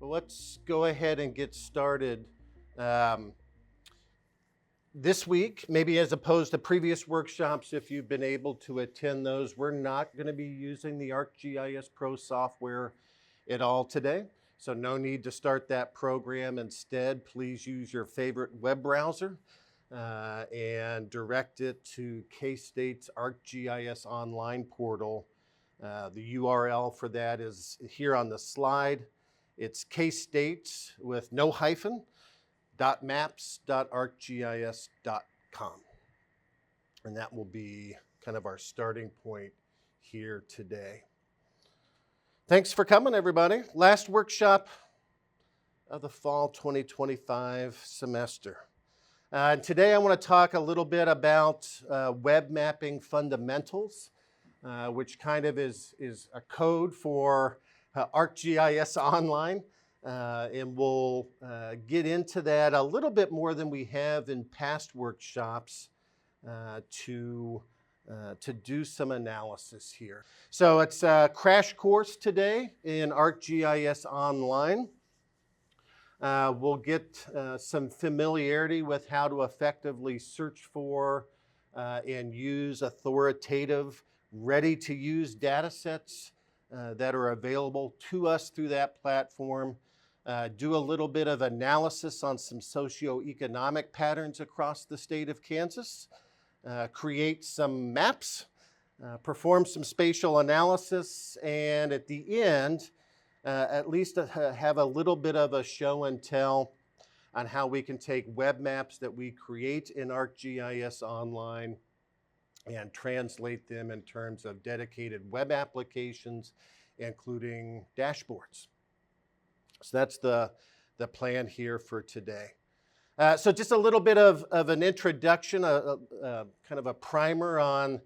Well, let's go ahead and get started. Um, this week, maybe as opposed to previous workshops, if you've been able to attend those, we're not going to be using the ArcGIS Pro software at all today. So no need to start that program. Instead, please use your favorite web browser and direct it to K-State's ArcGIS online portal. The URL for that is here on the slide. It's K-State with no hyphen, .maps.arcgis.com. And that will be kind of our starting point here today. Thanks for coming, everybody. Last workshop of the fall 2025 semester. Today I want to talk a little bit about web mapping fundamentals, which kind of is a code for ArcGIS Online. And we'll get into that a little bit more than we have in past workshops to do some analysis here. So it's a crash course today in ArcGIS Online. We'll get some familiarity with how to effectively search for and use authoritative, ready-to-use data sets that are available to us through that platform. Do a little bit of analysis on some socioeconomic patterns across the state of Kansas, create some maps, perform some spatial analysis, and at the end, at least have a little bit of a show and tell on how we can take web maps that we create in ArcGIS Online and translate them in terms of dedicated web applications, including dashboards. So that's the plan here for today. So just a little bit of an introduction, kind of a primer on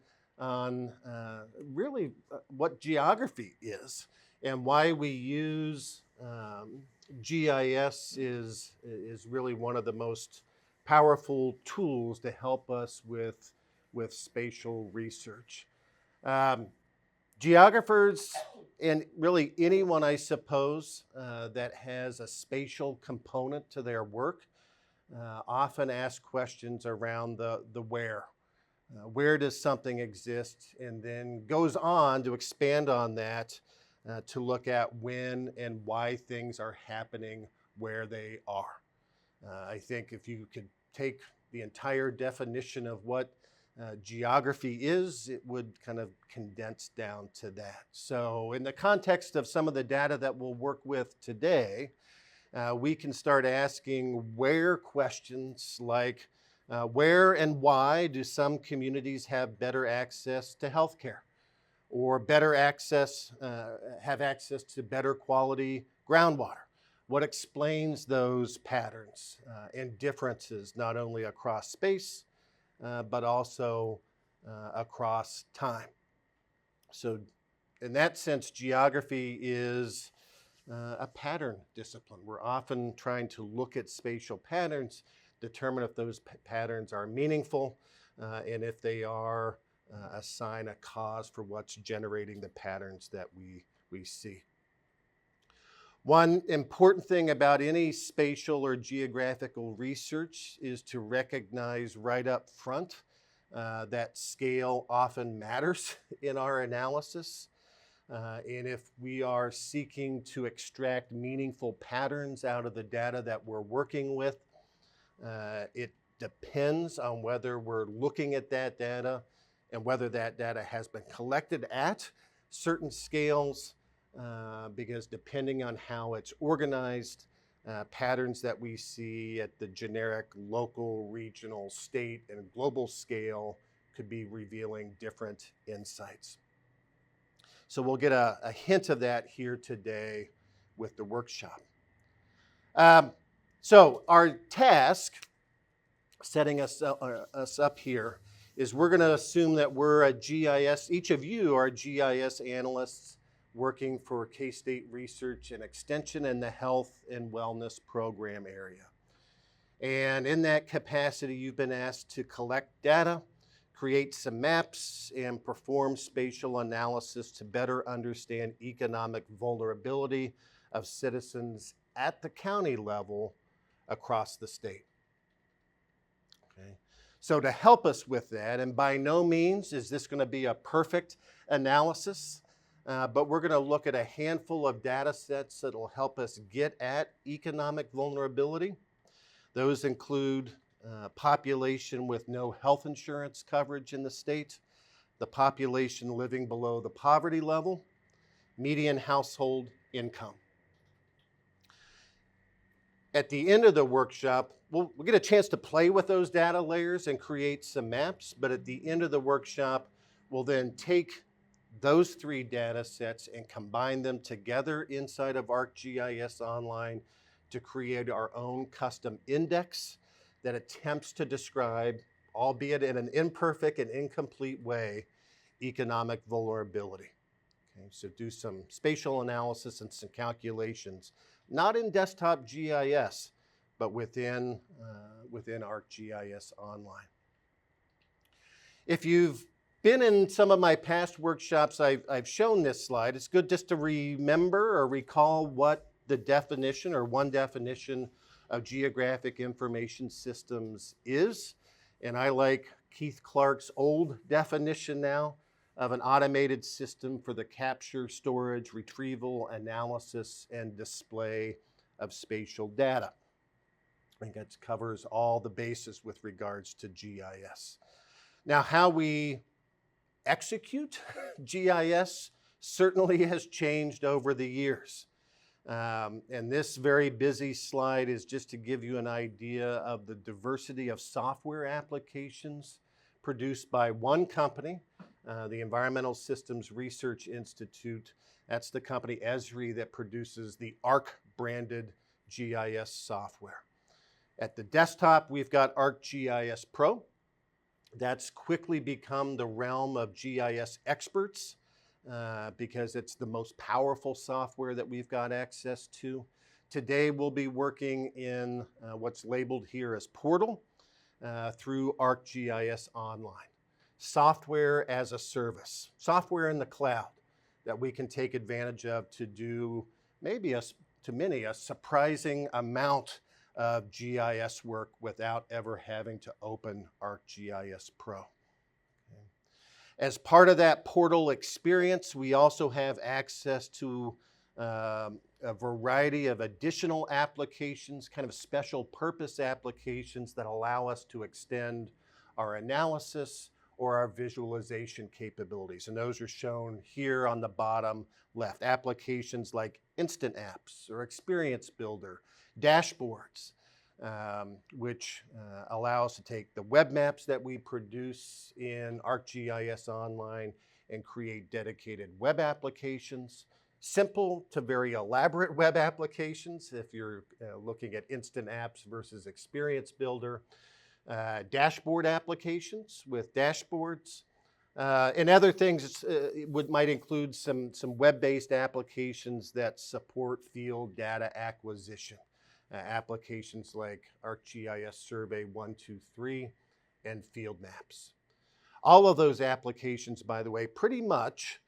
really what geography is and why we use GIS is really one of the most powerful tools to help us with spatial research. Geographers, and really anyone, I suppose, that has a spatial component to their work, often ask questions around the where. Where does something exist? And then goes on to expand on that to look at when and why things are happening where they are. I think if you could take the entire definition of what geography is, it would kind of condense down to that. So in the context of some of the data that we'll work with today, we can start asking where questions like where and why do some communities have better access to healthcare, or better access, have access to better quality groundwater? What explains those patterns and differences, not only across space, but also across time? So in that sense, geography is a pattern discipline. We're often trying to look at spatial patterns, determine if those patterns are meaningful, and if they are, assign a cause for what's generating the patterns that we see. One important thing about any spatial or geographical research is to recognize right up front that scale often matters in our analysis. And if we are seeking to extract meaningful patterns out of the data that we're working with, it depends on whether we're looking at that data and whether that data has been collected at certain scales, because depending on how it's organized, patterns that we see at the generic local, regional, state, and global scale could be revealing different insights. So we'll get a hint of that here today with the workshop. So our task, setting us up here, is we're going to assume that we're a GIS, each of you are GIS analysts working for K-State Research and Extension in the health and wellness program area. And in that capacity, you've been asked to collect data, create some maps, and perform spatial analysis to better understand economic vulnerability of citizens at the county level across the state. Okay. So to help us with that, and by no means is this going to be a perfect analysis, but we're going to look at a handful of data sets that will help us get at economic vulnerability. Those include population with no health insurance coverage in the state, the population living below the poverty level, median household income. At the end of the workshop, we'll get a chance to play with those data layers and create some maps, but at the end of the workshop, we'll then take those three data sets and combine them together inside of ArcGIS Online to create our own custom index that attempts to describe, albeit in an imperfect and incomplete way, economic vulnerability. Okay, so do some spatial analysis and some calculations, not in desktop GIS, but within ArcGIS Online. If you've been in some of my past workshops, I've shown this slide. It's good just to remember or recall what the definition or one definition of geographic information systems is. And I like Keith Clark's old definition now of an automated system for the capture, storage, retrieval, analysis, and display of spatial data. I think that covers all the bases with regards to GIS. Now, how we execute GIS certainly has changed over the years. And this very busy slide is just to give you an idea of the diversity of software applications produced by one company, the Environmental Systems Research Institute. That's the company Esri that produces the ARC branded GIS software. At the desktop, we've got ArcGIS Pro. That's quickly become the realm of GIS experts because it's the most powerful software that we've got access to. Today, we'll be working in what's labeled here as Portal through ArcGIS Online. Software as a service, software in the cloud that we can take advantage of to do maybe to many a surprising amount of GIS work without ever having to open ArcGIS Pro. Okay. As part of that portal experience, we also have access to a variety of additional applications, kind of special purpose applications that allow us to extend our analysis or our visualization capabilities. And those are shown here on the bottom left. Applications like Instant Apps or Experience Builder, dashboards, which allow us to take the web maps that we produce in ArcGIS Online and create dedicated web applications, simple to very elaborate web applications if you're looking at Instant Apps versus Experience Builder, dashboard applications with dashboards, and other things might include some web-based applications that support field data acquisition. Applications like ArcGIS Survey 123 and Field Maps. All of those applications, by the way, pretty much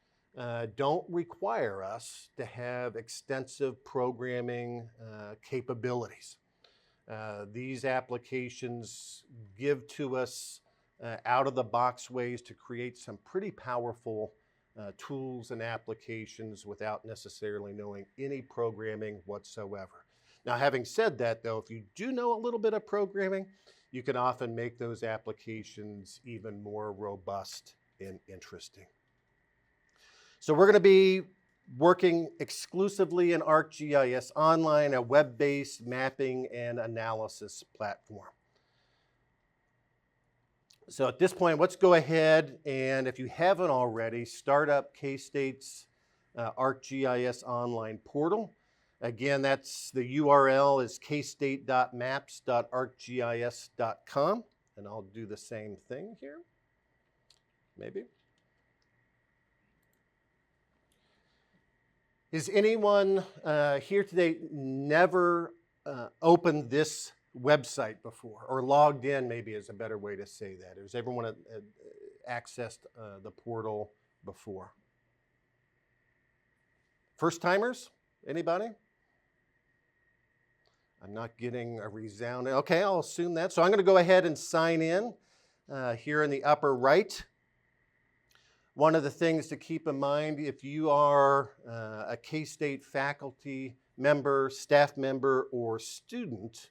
don't require us to have extensive programming capabilities. These applications give to us out-of-the-box ways to create some pretty powerful tools and applications without necessarily knowing any programming whatsoever. Now, having said that, though, if you do know a little bit of programming, you can often make those applications even more robust and interesting. So we're going to be working exclusively in ArcGIS Online, a web-based mapping and analysis platform. So at this point, let's go ahead and, if you haven't already, start up K-State's ArcGIS Online portal. Again, that's the URL is kstate.maps.arcgis.com, and I'll do the same thing here, maybe. Is anyone here today never opened this website before, or logged in maybe is a better way to say that? Has everyone accessed the portal before? First timers, anybody? I'm not getting a resounding, okay, I'll assume that. So I'm going to go ahead and sign in here in the upper right. One of the things to keep in mind, if you are a K-State faculty member, staff member, or student,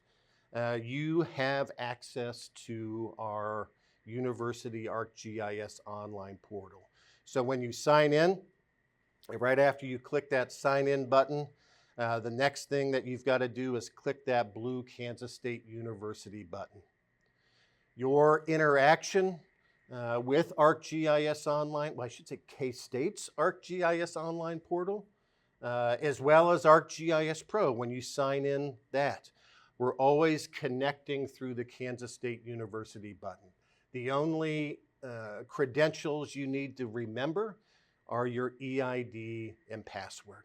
you have access to our University ArcGIS online portal. So when you sign in, right after you click that sign in button, the next thing that you've got to do is click that blue Kansas State University button. Your interaction with ArcGIS Online, well, I should say K-State's ArcGIS Online portal, as well as ArcGIS Pro when you sign in that. We're always connecting through the Kansas State University button. The only credentials you need to remember are your EID and password.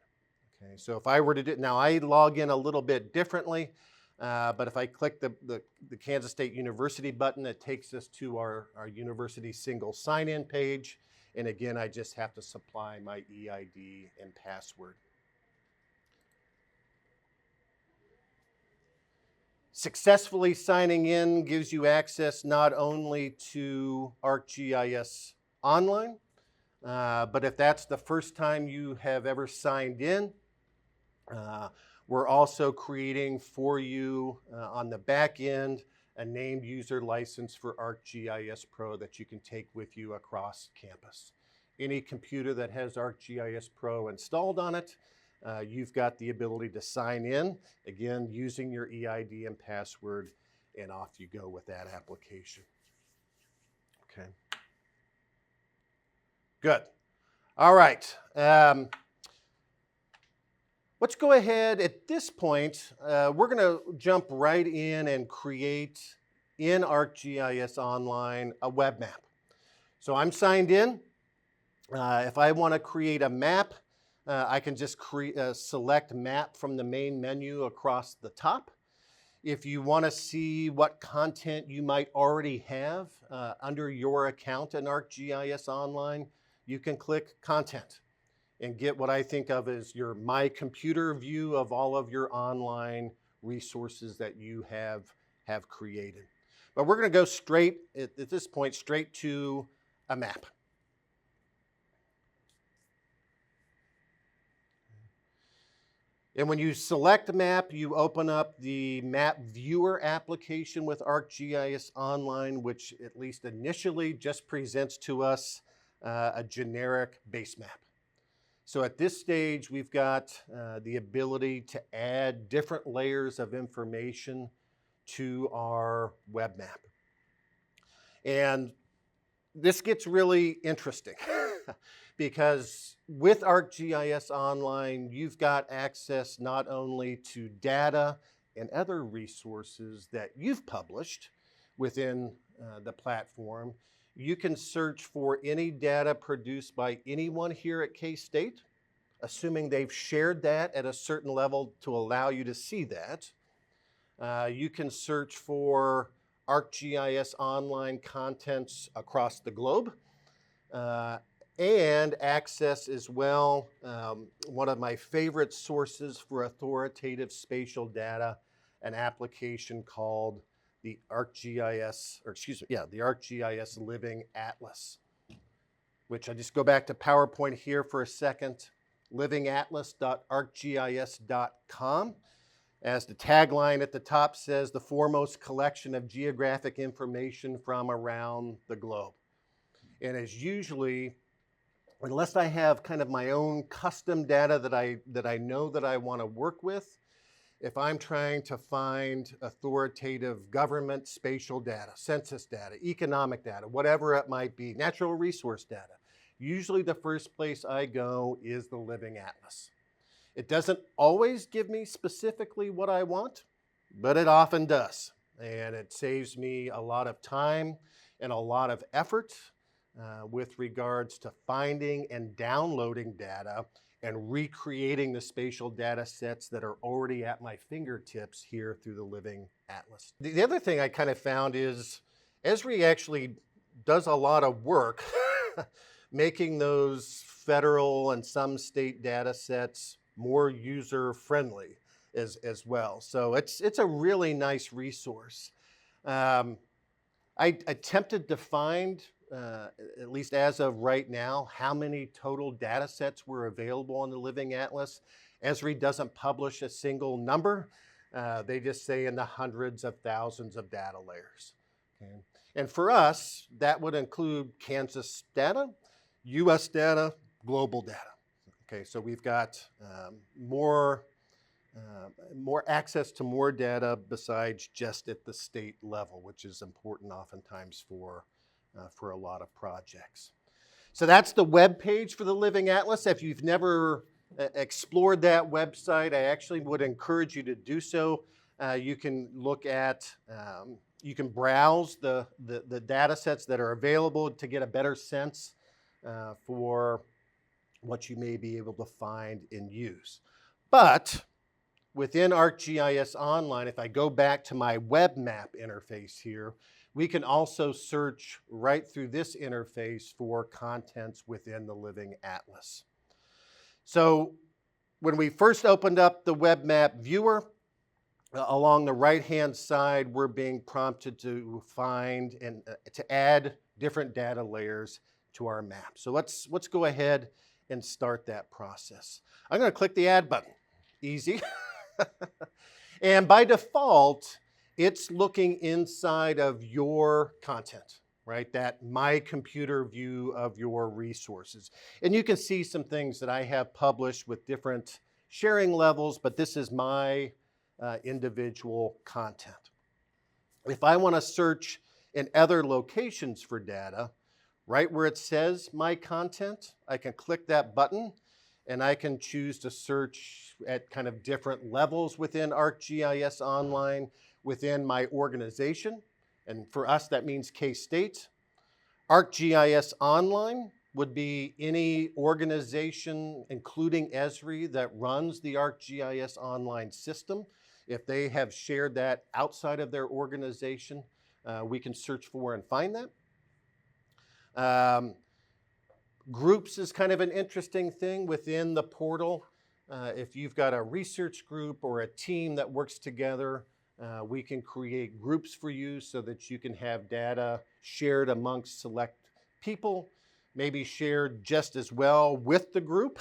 Okay, so if I were to do, now I log in a little bit differently, but if I click the Kansas State University button, it takes us to our university single sign-in page. And again, I just have to supply my EID and password. Successfully signing in gives you access not only to ArcGIS Online, but if that's the first time you have ever signed in, we're also creating for you on the back end a named user license for ArcGIS Pro that you can take with you across campus. Any computer that has ArcGIS Pro installed on it, you've got the ability to sign in, again, using your EID and password, and off you go with that application. Okay. Good. All right. Let's go ahead at this point. We're going to jump right in and create in ArcGIS Online a web map. So I'm signed in. If I want to create a map, I can just select map from the main menu across the top. If you want to see what content you might already have under your account in ArcGIS Online, you can click Content and get what I think of as your My Computer view of all of your online resources that you have created. But we're going to go straight, at this point, straight to a map. And when you select a map, you open up the Map Viewer application with ArcGIS Online, which at least initially just presents to us a generic base map. So at this stage, we've got the ability to add different layers of information to our web map. And this gets really interesting because with ArcGIS Online, you've got access not only to data and other resources that you've published within the platform. You can search for any data produced by anyone here at K-State, assuming they've shared that at a certain level to allow you to see that. You can search for ArcGIS Online contents across the globe and access as well one of my favorite sources for authoritative spatial data, an application called the ArcGIS, the ArcGIS Living Atlas, which I just go back to PowerPoint here for a second, livingatlas.arcgis.com. As the tagline at the top says, the foremost collection of geographic information from around the globe. And as usually, unless I have kind of my own custom data that I know that I want to work with, if I'm trying to find authoritative government spatial data, census data, economic data, whatever it might be, natural resource data, usually the first place I go is the Living Atlas. It doesn't always give me specifically what I want, but it often does. And it saves me a lot of time and a lot of effort with regards to finding and downloading data and recreating the spatial data sets that are already at my fingertips here through the Living Atlas. The other thing I kind of found is Esri actually does a lot of work making those federal and some state data sets more user-friendly. as well. So it's a really nice resource. Um, I attempted to find, at least as of right now, how many total data sets were available on the Living Atlas. Esri doesn't publish a single number. They just say in the hundreds of thousands of data layers. Okay? And for us, that would include Kansas data, US data, global data. Okay, so we've got more access to more data besides just at the state level, which is important oftentimes for a lot of projects. So that's the web page for the Living Atlas. If you've never explored that website, I actually would encourage you to do so. You can look at, you can browse the data sets that are available to get a better sense for what you may be able to find and use. But within ArcGIS Online, if I go back to my web map interface here, we can also search right through this interface for contents within the Living Atlas. So when we first opened up the web map viewer, along the right-hand side, we're being prompted to find and to add different data layers to our map. So let's go ahead and start that process. I'm going to click the add button. Easy. And by default, it's looking inside of your content, right? That My Computer view of your resources. And you can see some things that I have published with different sharing levels, but this is my individual content. If I want to search in other locations for data, right where it says My Content, I can click that button and I can choose to search at kind of different levels within ArcGIS Online, within my organization. And for us, that means K-State. ArcGIS Online would be any organization, including Esri, that runs the ArcGIS Online system. If they have shared that outside of their organization, we can search for and find that. Groups is kind of an interesting thing within the portal. If you've got a research group or a team that works together, we can create groups for you so that you can have data shared amongst select people, maybe shared just as well with the group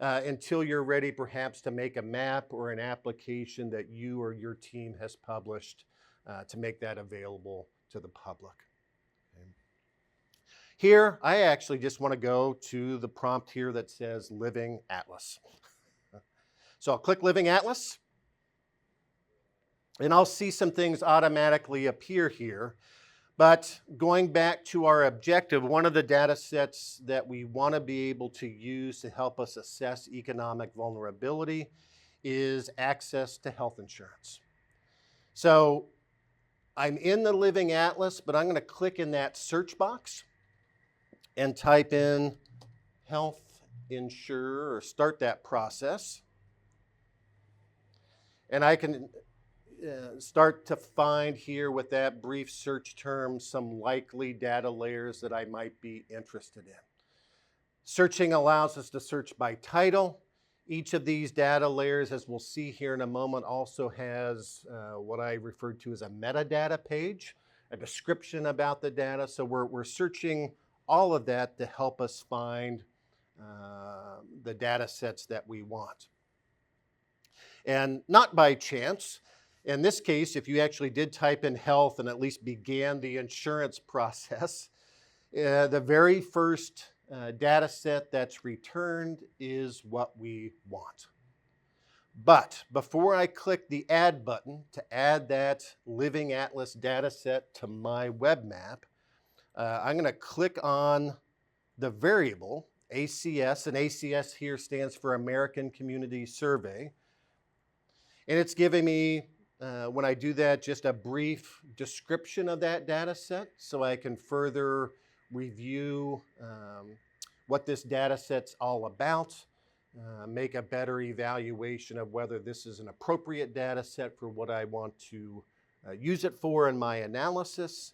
until you're ready perhaps to make a map or an application that you or your team has published to make that available to the public. Here, I actually just want to go to the prompt here that says Living Atlas. So I'll click Living Atlas, and I'll see some things automatically appear here. But going back to our objective, one of the data sets that we want to be able to use to help us assess economic vulnerability is access to health insurance. So I'm in the Living Atlas, but I'm going to click in that search box and type in health insurer or start that process. And I can start to find here with that brief search term some likely data layers that I might be interested in. Searching allows us to search by title. Each of these data layers, as we'll see here in a moment, also has what I referred to as a metadata page, a description about the data. So we're searching all of that to help us find the data sets that we want. And not by chance. In this case, if you actually did type in health and at least began the insurance process, the very first data set that's returned is what we want. But before I click the add button to add that Living Atlas data set to my web map, I'm going to click on the variable ACS, and ACS here stands for American Community Survey. And it's giving me, when I do that, just a brief description of that data set so I can further review what this data set's all about, make a better evaluation of whether this is an appropriate data set for what I want to use it for in my analysis.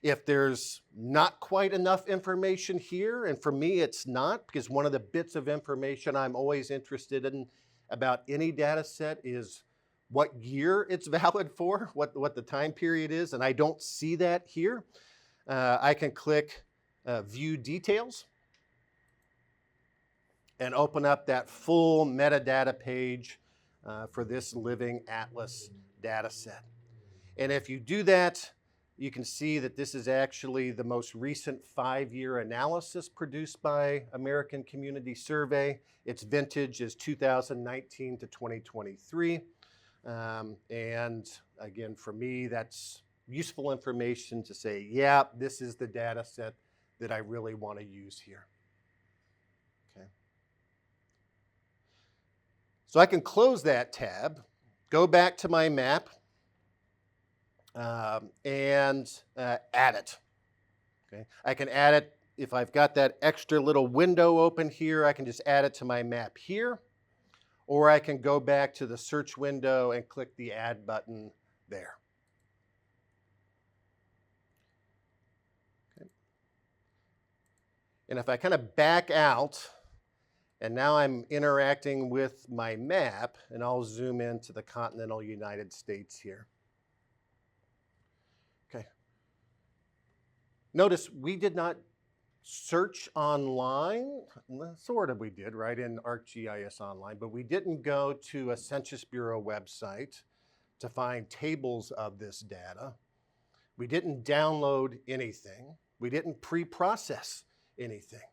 If there's not quite enough information here, and for me it's not, because one of the bits of information I'm always interested in about any data set is what year it's valid for, what the time period is, and I don't see that here. I can click View Details and open up that full metadata page for this Living Atlas data set. And if you do that, you can see that this is actually the most recent 5-year analysis produced by American Community Survey. Its vintage is 2019 to 2023. And again, for me, that's useful information to say, yeah, this is the data set that I really want to use here. Okay. So I can close that tab, go back to my map, and add it. Okay. I can add it if I've got that extra little window open here. I can just add it to my map here, or I can go back to the search window and click the Add button there. Okay. And if I kind of back out, and now I'm interacting with my map, and I'll zoom into the continental United States here. Notice we did not search online, sort of we did, right, in ArcGIS Online, but we didn't go to a Census Bureau website to find tables of this data. We didn't download anything. We didn't pre-process anything.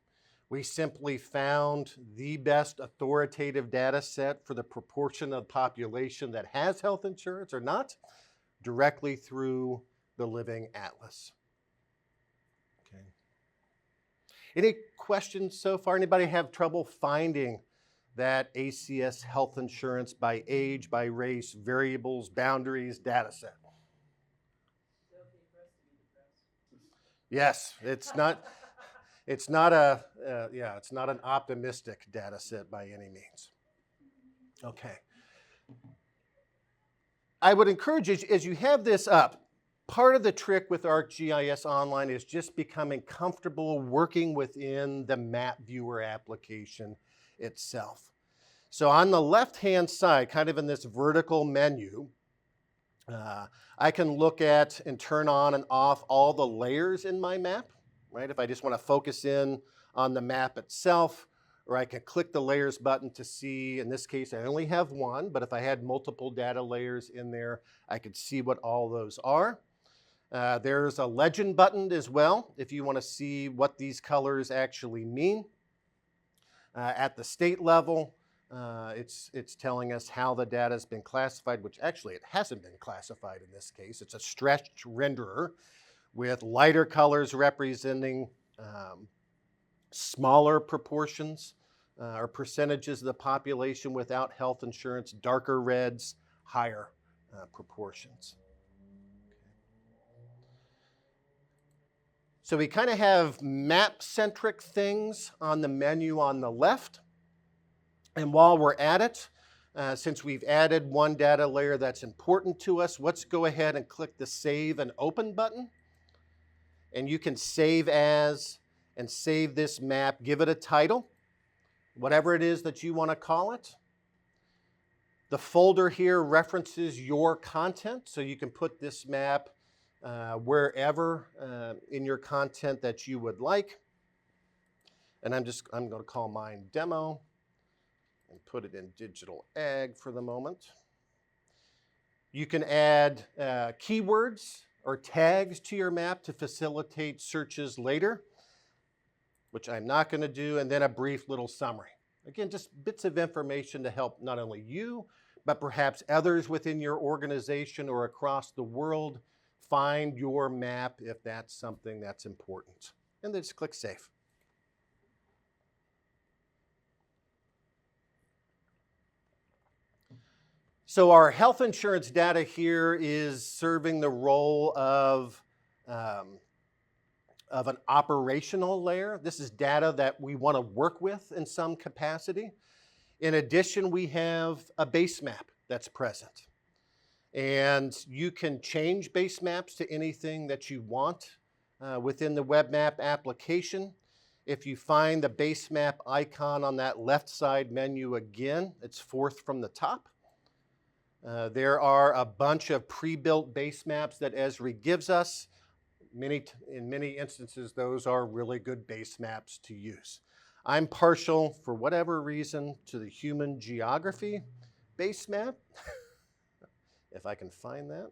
We simply found the best authoritative data set for the proportion of the population that has health insurance or not, directly through the Living Atlas. Any questions so far? Anybody have trouble finding that ACS health insurance by age, by race, variables, boundaries, data set? Yes, it's not an optimistic data set by any means. Okay. I would encourage you, as you have this up, part of the trick with ArcGIS Online is just becoming comfortable working within the map viewer application itself. So on the left-hand side, kind of in this vertical menu, I can look at and turn on and off all the layers in my map, right? If I just want to focus in on the map itself, or I can click the layers button to see, in this case, I only have one, but if I had multiple data layers in there, I could see what all those are. There's a legend button as well if you want to see what these colors actually mean. At the state level, it's telling us how the data has been classified, which actually it hasn't been classified in this case. It's a stretched renderer with lighter colors representing smaller proportions or percentages of the population without health insurance, darker reds, higher proportions. So we kind of have map-centric things on the menu on the left. And while we're at it, since we've added one data layer that's important to us, let's go ahead and click the Save and Open button. And you can save as and save this map, give it a title, whatever it is that you want to call it. The folder here references your content, so you can put this map wherever in your content that you would like. And I'm going to call mine Demo and put it in Digital Ag for the moment. You can add keywords or tags to your map to facilitate searches later, which I'm not going to do, and then a brief little summary. Again, just bits of information to help not only you, but perhaps others within your organization or across the world find your map if that's something that's important. And then just click Save. So our health insurance data here is serving the role of an operational layer. This is data that we want to work with in some capacity. In addition, we have a base map that's present. And you can change base maps to anything that you want within the web map application. If you find the base map icon on that left side menu again, it's fourth from the top. There are a bunch of pre-built base maps that Esri gives us. In many instances, those are really good base maps to use. I'm partial, for whatever reason, to the human geography base map, if I can find that.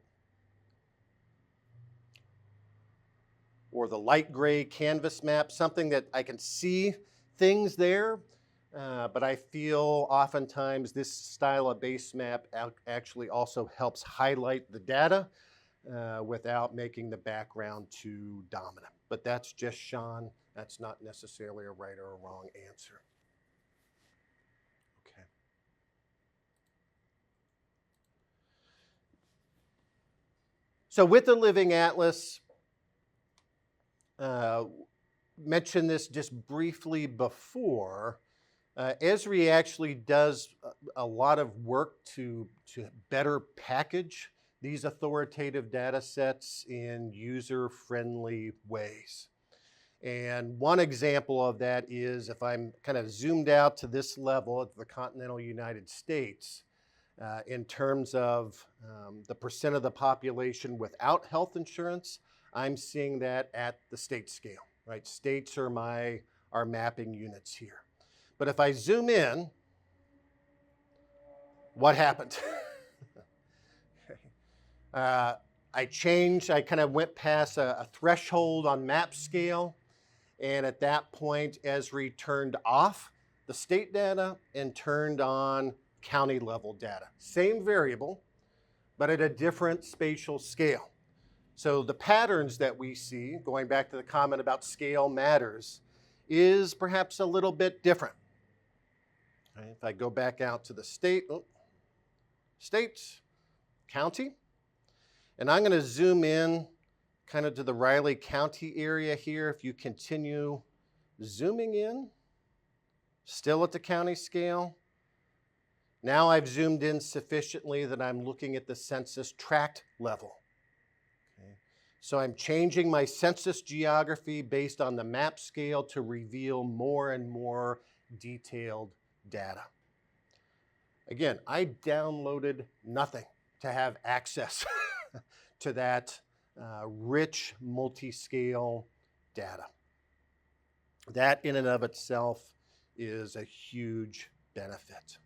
Or the light gray canvas map, something that I can see things there, but I feel oftentimes this style of base map actually also helps highlight the data without making the background too dominant. But that's just Sean. That's not necessarily a right or a wrong answer. Okay. So with the Living Atlas, mentioned this just briefly before, Esri actually does a lot of work to better package these authoritative data sets in user-friendly ways. And one example of that is if I'm kind of zoomed out to this level at the continental United States, in terms of the percent of the population without health insurance, I'm seeing that at the state scale, right? States are our mapping units here. But if I zoom in, what happened? I kind of went past a threshold on map scale, and at that point, Esri turned off the state data and turned on county level data. Same variable, but at a different spatial scale. So the patterns that we see, going back to the comment about scale matters, is perhaps a little bit different. Right, if I go back out to the state, county, and I'm going to zoom in kind of to the Riley County area here. If you continue zooming in, still at the county scale. Now I've zoomed in sufficiently that I'm looking at the census tract level. Okay. So I'm changing my census geography based on the map scale to reveal more and more detailed data. Again, I downloaded nothing to have access to that rich multi-scale data. That in and of itself is a huge benefit.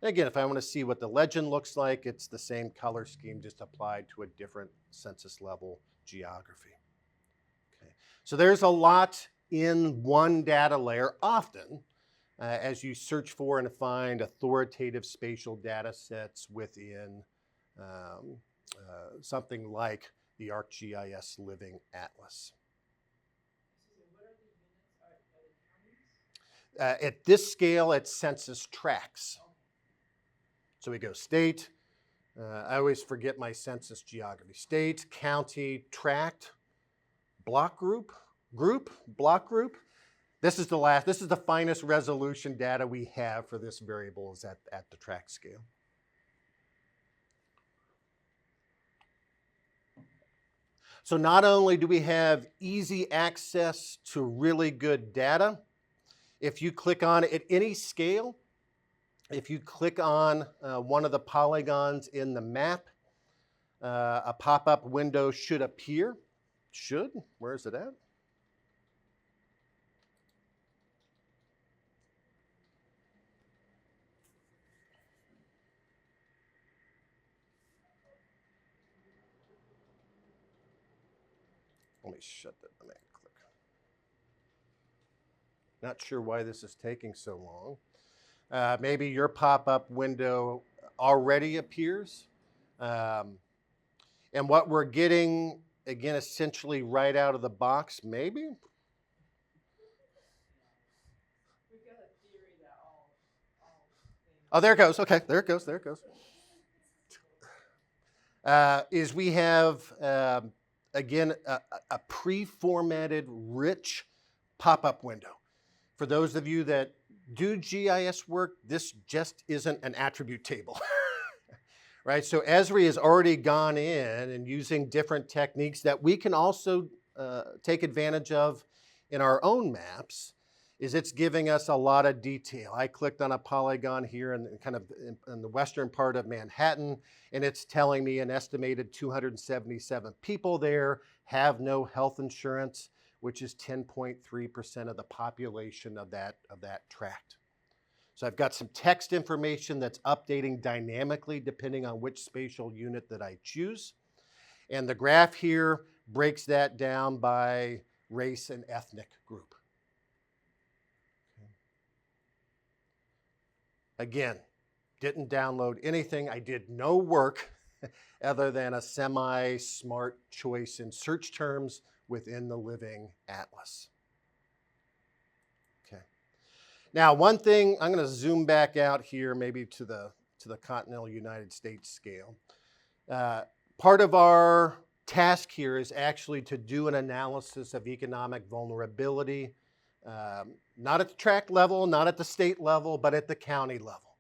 And again, if I want to see what the legend looks like, it's the same color scheme just applied to a different census level geography. Okay. So there's a lot in one data layer often as you search for and find authoritative spatial data sets within something like the ArcGIS Living Atlas. At this scale, it's census tracts. So we go state, I always forget my census geography. State, county, tract, block group, block group. This is the finest resolution data we have for this variable is at the tract scale. So not only do we have easy access to really good data, if you click on it at any scale, if you click on one of the polygons in the map, a pop-up window should appear. Where is it at? Let me shut that. Let me click. Not sure why this is taking so long. Maybe your pop-up window already appears. And what we're getting, again, essentially right out of the box, maybe? We've got a theory that all there it goes. Okay, there it goes. Is we have, again, a pre-formatted, rich pop-up window. For those of you that do GIS work, this just isn't an attribute table, right? So Esri has already gone in and using different techniques that we can also take advantage of in our own maps, is it's giving us a lot of detail. I clicked on a polygon here in in the western part of Manhattan, and it's telling me an estimated 277 people there have no health insurance, which is 10.3% of the population of that tract. So I've got some text information that's updating dynamically depending on which spatial unit that I choose. And the graph here breaks that down by race and ethnic group. Again, didn't download anything. I did no work other than a semi-smart choice in search terms within the Living Atlas. Okay. Now, one thing, I'm going to zoom back out here maybe to the continental United States scale. Part of our task here is actually to do an analysis of economic vulnerability, not at the tract level, not at the state level, but at the county level.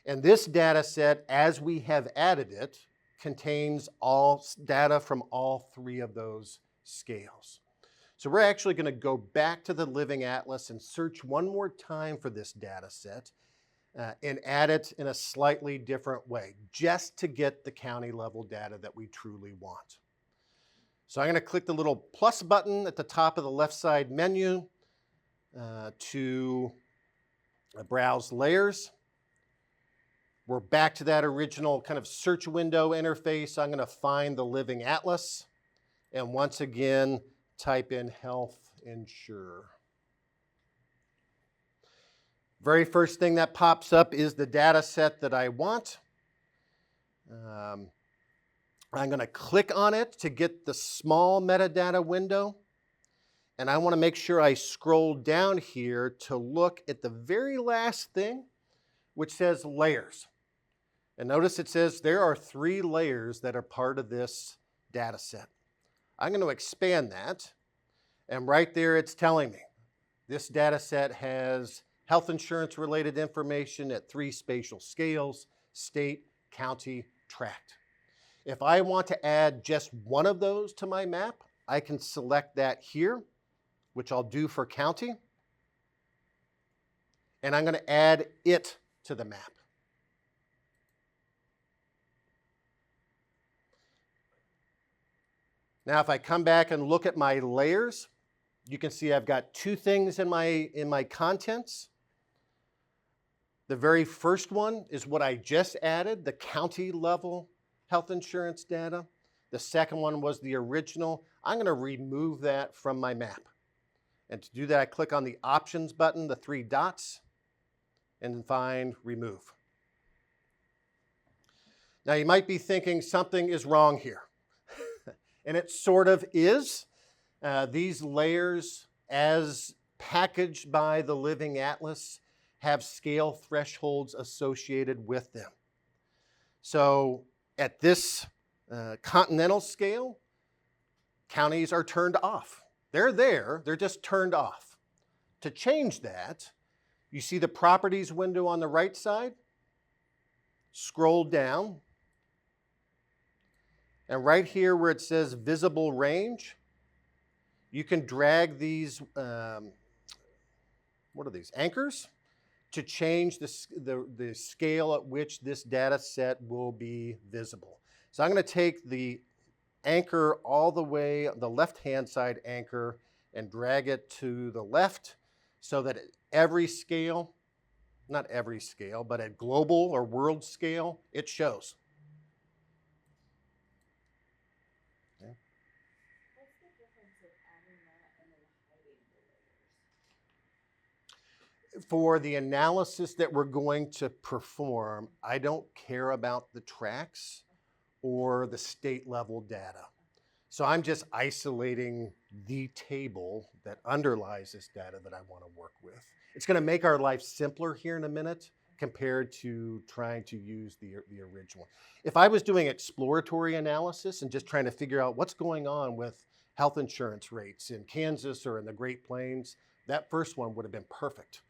And this data set, as we have added it, contains all data from all three of those scales. So we're actually going to go back to the Living Atlas and search one more time for this data set and add it in a slightly different way, just to get the county level data that we truly want. So I'm going to click the little plus button at the top of the left side menu to browse layers. We're back to that original kind of search window interface. I'm going to find the Living Atlas and once again type in health insurer. Very first thing that pops up is the data set that I want. I'm going to click on it to get the small metadata window. And I want to make sure I scroll down here to look at the very last thing, which says layers. And notice it says there are 3 layers that are part of this data set. I'm going to expand that. And right there it's telling me this data set has health insurance related information at 3 spatial scales: state, county, tract. If I want to add just one of those to my map, I can select that here, which I'll do for county. And I'm going to add it to the map. Now, if I come back and look at my layers, you can see I've got 2 things in my contents. The very first one is what I just added, the county level health insurance data. The second one was the original. I'm going to remove that from my map. And to do that, I click on the options button, the 3 dots, and find remove. Now you might be thinking something is wrong here. And it sort of is. These layers, as packaged by the Living Atlas, have scale thresholds associated with them. So at this continental scale, counties are turned off. They're there, they're just turned off. To change that, you see the properties window on the right side? Scroll down. And right here where it says visible range, you can drag these, what are these, anchors? To change the scale at which this data set will be visible. So I'm going to take the anchor all the way, the left-hand side anchor, and drag it to the left so that at every scale, not every scale, but at global or world scale, it shows. Okay. What's the difference of adding that and then hiding the layers? For the analysis that we're going to perform, I don't care about the tracks or the state level data. So I'm just isolating the table that underlies this data that I want to work with. It's going to make our life simpler here in a minute compared to trying to use the original. If I was doing exploratory analysis and just trying to figure out what's going on with health insurance rates in Kansas or in the Great Plains, that first one would have been perfect.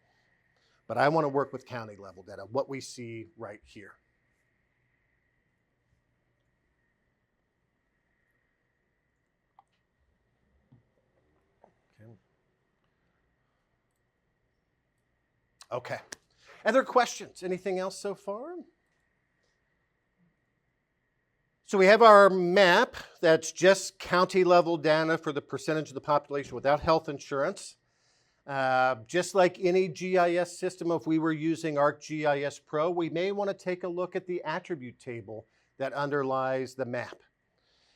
But I want to work with county level data, what we see right here. Okay. Okay. Other questions? Anything else so far? So we have our map that's just county level data for the percentage of the population without health insurance. Just like any GIS system, if we were using ArcGIS Pro, we may want to take a look at the attribute table that underlies the map.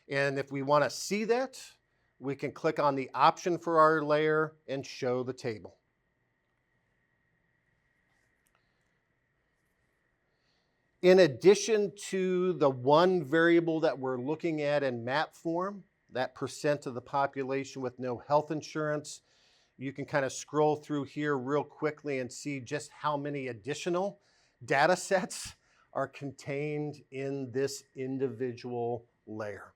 And if we want to see that, we can click on the option for our layer and show the table. In addition to the one variable that we're looking at in map form, that percent of the population with no health insurance, you can kind of scroll through here real quickly and see just how many additional data sets are contained in this individual layer.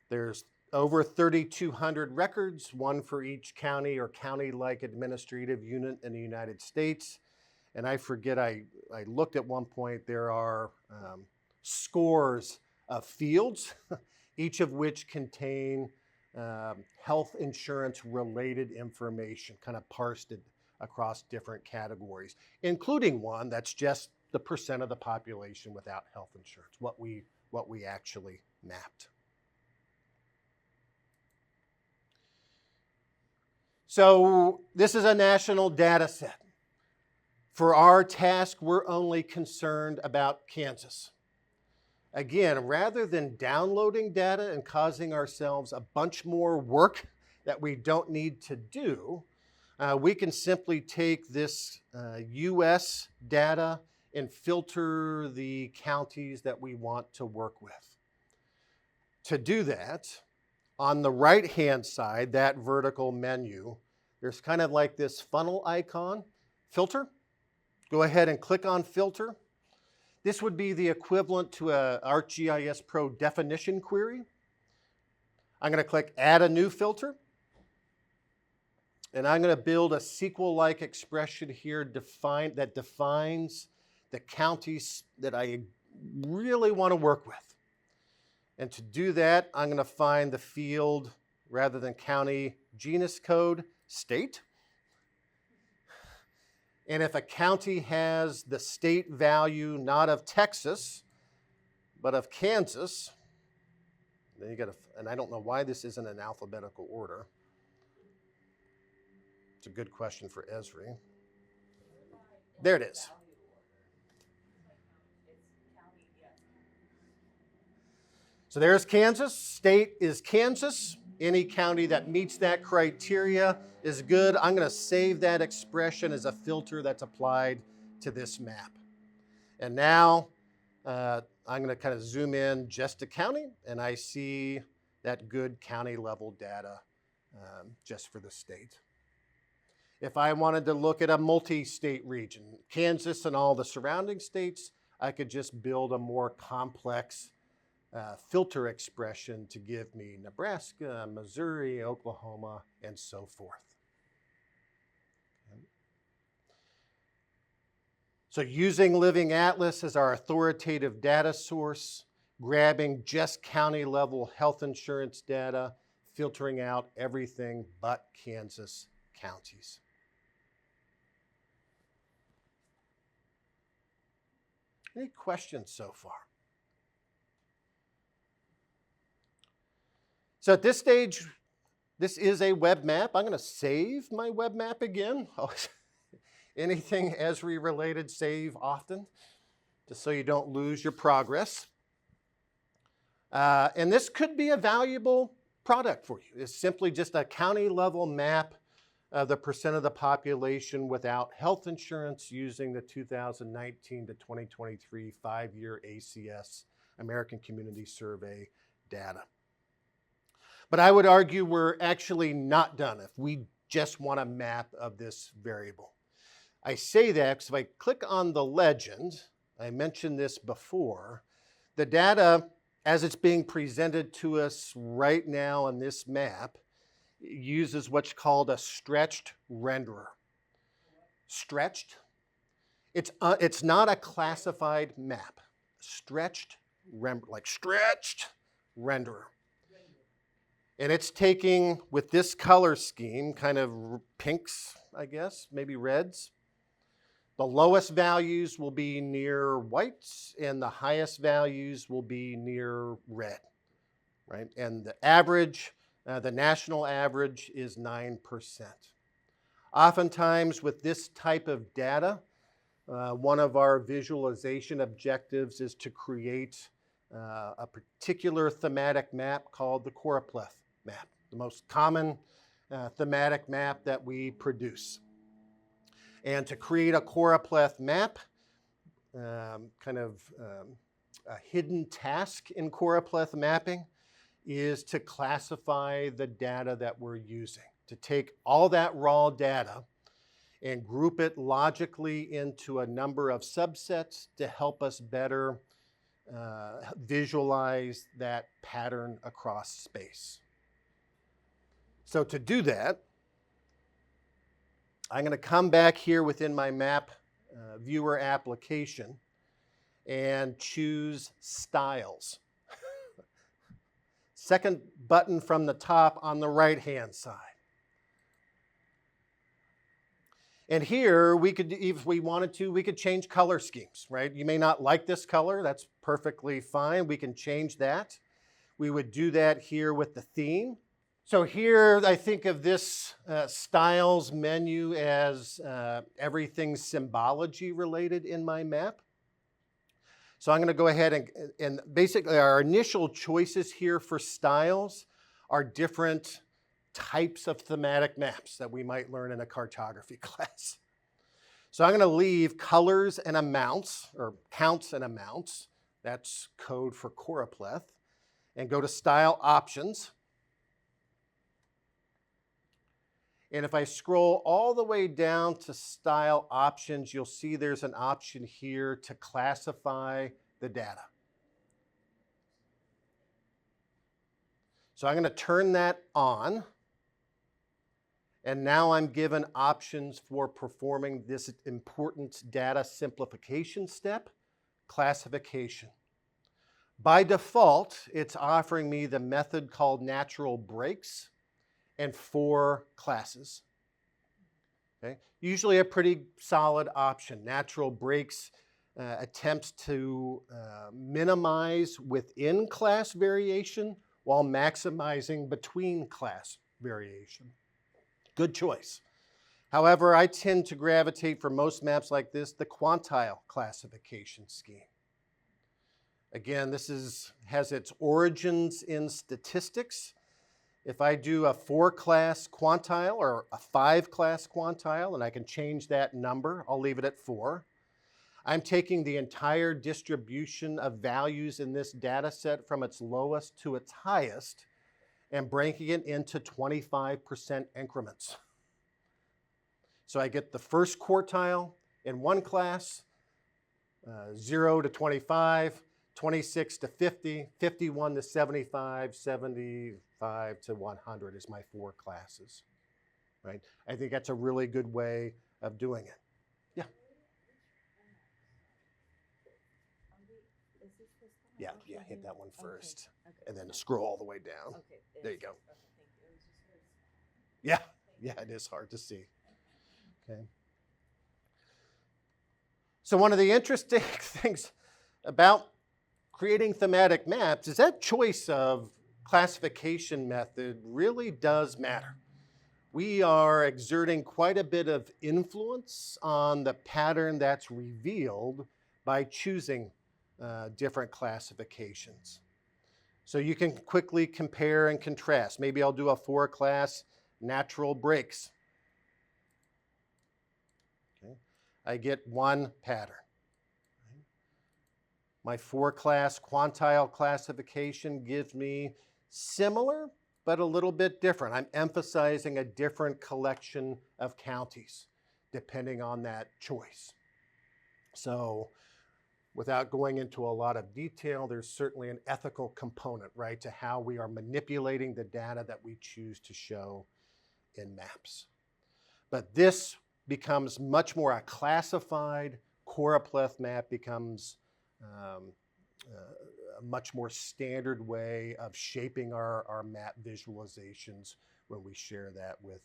There's over 3,200 records, one for each county or county-like administrative unit in the United States. And I forget, I looked at one point, there are scores of fields, each of which contain health insurance related information, kind of parsed it across different categories, including one that's just the percent of the population without health insurance, what we actually mapped. So this is a national data set. For our task, we're only concerned about Kansas. Again, rather than downloading data and causing ourselves a bunch more work that we don't need to do, we can simply take this US data and filter the counties that we want to work with. To do that, on the right-hand side, that vertical menu, there's kind of like this funnel icon, filter. Go ahead and click on filter. This would be the equivalent to a ArcGIS Pro definition query. I'm going to click add a new filter. And I'm going to build a SQL-like expression here that defines the counties that I really want to work with. And to do that, I'm going to find the field, rather than county, genus code, state. And if a county has the state value not of Texas, but of Kansas, then you got to, and I don't know why this isn't in alphabetical order. It's a good question for Esri. There it is. So there's Kansas. State is Kansas. Any county that meets that criteria is good. I'm going to save that expression as a filter that's applied to this map. And now I'm going to kind of zoom in just to county, and I see that good county level data just for the state. If I wanted to look at a multi-state region, Kansas and all the surrounding states, I could just build a more complex filter expression to give me Nebraska, Missouri, Oklahoma, and so forth. Okay. So using Living Atlas as our authoritative data source, grabbing just county level health insurance data, filtering out everything but Kansas counties. Any questions so far? So at this stage, this is a web map. I'm going to save my web map again. Anything Esri related, save often, just so you don't lose your progress. And this could be a valuable product for you. It's simply just a county level map of the percent of the population without health insurance using the 2019 to 2023 5-year ACS, American Community Survey data. But I would argue we're actually not done if we just want a map of this variable. I say that because if I click on the legend, I mentioned this before, the data as it's being presented to us right now on this map uses what's called a stretched renderer. Stretched? It's not a classified map. Stretched renderer. And it's taking, with this color scheme, kind of pinks, I guess, maybe reds. The lowest values will be near whites, and the highest values will be near red, right? And the average, the national average is 9%. Oftentimes with this type of data, one of our visualization objectives is to create a particular thematic map called the choropleth map, the most common thematic map that we produce. And to create a choropleth map, a hidden task in choropleth mapping is to classify the data that we're using, to take all that raw data and group it logically into a number of subsets to help us better visualize that pattern across space. So to do that, I'm going to come back here within my map viewer application and choose styles. Second button from the top on the right-hand side. And here, we could, if we wanted to, we could change color schemes, right? You may not like this color. That's perfectly fine. We can change that. We would do that here with the theme. So here, I think of this styles menu as everything symbology related in my map. So I'm going to go ahead and basically our initial choices here for styles are different types of thematic maps that we might learn in a cartography class. So I'm going to leave colors and amounts, or counts and amounts, that's code for choropleth, and go to style options. And if I scroll all the way down to style options, you'll see there's an option here to classify the data. So I'm going to turn that on. And now I'm given options for performing this important data simplification step, classification. By default, it's offering me the method called natural breaks and 4 classes. Okay? Usually a pretty solid option. Natural breaks attempts to minimize within class variation while maximizing between class variation. Good choice. However, I tend to gravitate for most maps like this, the quantile classification scheme. Again, this has its origins in statistics. If I do a 4-class quantile or a 5-class quantile, and I can change that number, I'll leave it at 4. I'm taking the entire distribution of values in this data set from its lowest to its highest and breaking it into 25% increments. So I get the first quartile in one class, 0 to 25, 26 to 50, 51 to 75, 75 to 100 is my 4 classes, right? I think that's a really good way of doing it. Yeah. Yeah, hit that one first, Okay. and then scroll all the way down. Okay. There you go. Okay, thank you. It was just very small. Yeah, it is hard to see. Okay. So one of the interesting things about creating thematic maps is that choice of classification method really does matter. We are exerting quite a bit of influence on the pattern that's revealed by choosing different classifications. So you can quickly compare and contrast. Maybe I'll do a 4-class natural breaks. Okay. I get one pattern. My 4-class quantile classification gives me similar, but a little bit different. I'm emphasizing a different collection of counties depending on that choice. So without going into a lot of detail, there's certainly an ethical component, right, to how we are manipulating the data that we choose to show in maps. But this becomes much more a classified choropleth map, becomes a much more standard way of shaping our map visualizations when we share that with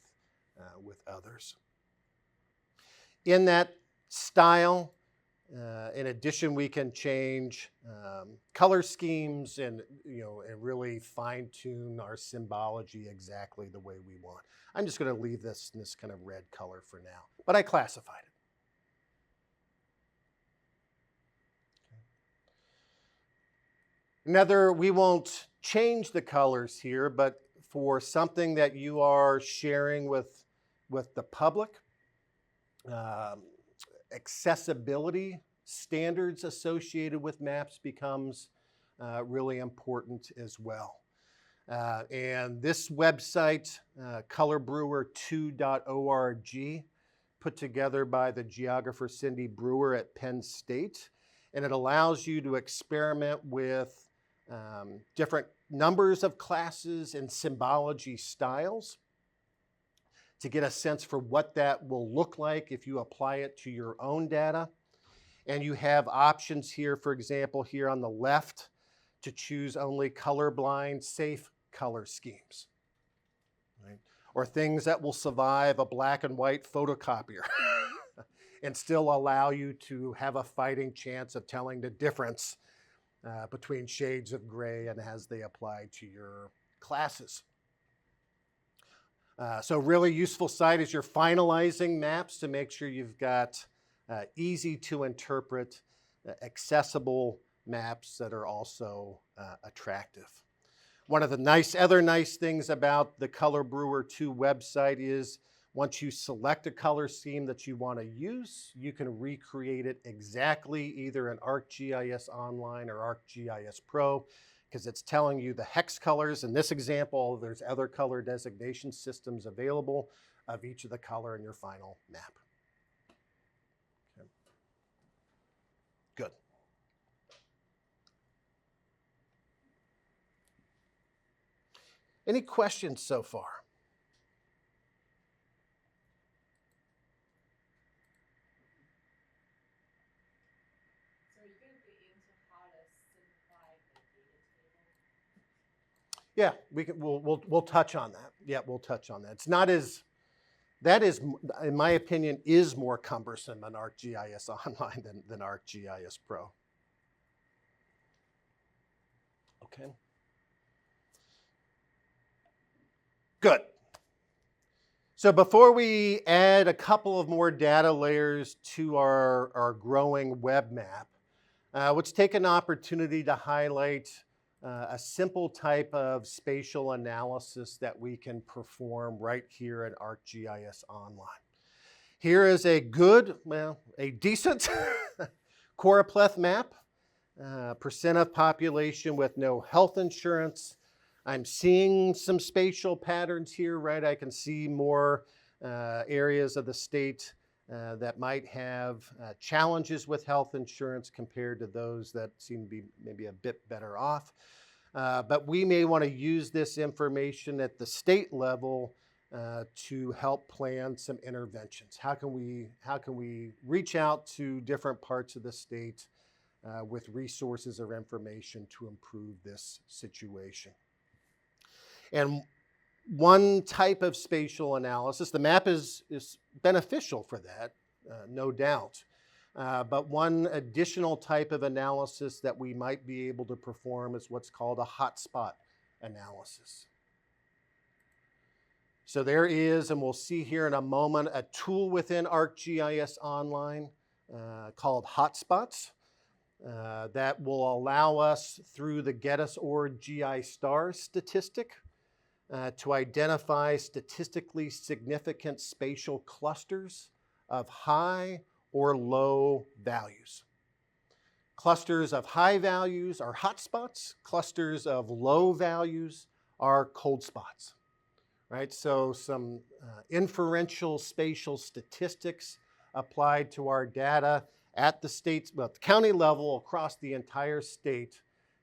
others. In that style, in addition, we can change color schemes and and really fine tune our symbology exactly the way we want. I'm just going to leave this in this kind of red color for now, but I classified it. Another, we won't change the colors here, but for something that you are sharing with the public, accessibility standards associated with maps becomes really important as well. And this website, colorbrewer2.org, put together by the geographer Cindy Brewer at Penn State, and it allows you to experiment with different numbers of classes and symbology styles to get a sense for what that will look like if you apply it to your own data. And you have options here, for example, here on the left, to choose only colorblind safe color schemes, right? Or things that will survive a black and white photocopier and still allow you to have a fighting chance of telling the difference between shades of gray and as they apply to your classes. So really useful site as you're finalizing maps to make sure you've got easy to interpret, accessible maps that are also attractive. One of the other nice things about the Color Brewer 2 website is once you select a color scheme that you want to use, you can recreate it exactly either in ArcGIS Online or ArcGIS Pro, because it's telling you the hex colors. In this example, there's other color designation systems available of each of the color in your final map. Okay. Good. Any questions so far? So you're gonna get into how to simplify the data table? Yeah, we'll touch on that. Yeah, we'll touch on that. It's not as, that is, in my opinion, is more cumbersome than ArcGIS Online than ArcGIS Pro. Okay. Good. So before we add a couple of more data layers to our growing web map, let's take an opportunity to highlight a simple type of spatial analysis that we can perform right here in ArcGIS Online. Here is a good, well, a decent choropleth map, percent of population with no health insurance. I'm seeing some spatial patterns here, right? I can see more areas of the state that might have challenges with health insurance compared to those that seem to be maybe a bit better off. But we may want to use this information at the state level to help plan some interventions. How can we reach out to different parts of the state with resources or information to improve this situation? And one type of spatial analysis, the map is beneficial for that, no doubt. But one additional type of analysis that we might be able to perform is what's called a hotspot analysis. So there is, and we'll see here in a moment, a tool within ArcGIS Online called Hotspots that will allow us through the GEDIS GI star statistic to identify statistically significant spatial clusters of high or low values. Clusters of high values are hotspots. Clusters of low values are cold spots, right? So some inferential spatial statistics applied to our data at the county level across the entire state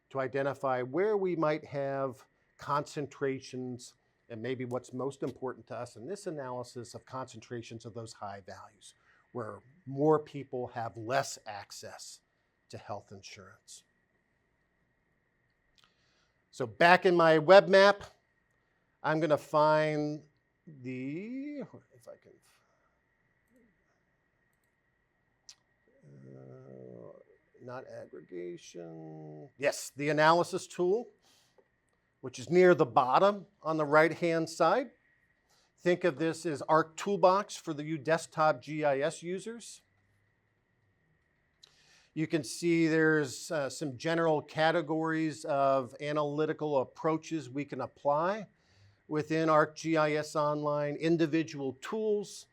to identify where we might have concentrations, and maybe what's most important to us in this analysis of concentrations of those high values, where more people have less access to health insurance. So back in my web map, I'm going to find the, if I can, not aggregation. Yes, the analysis tool, which is near the bottom on the right-hand side. Think of this as Arc Toolbox for you desktop GIS users. You can see there's some general categories of analytical approaches we can apply within ArcGIS Online, individual tools.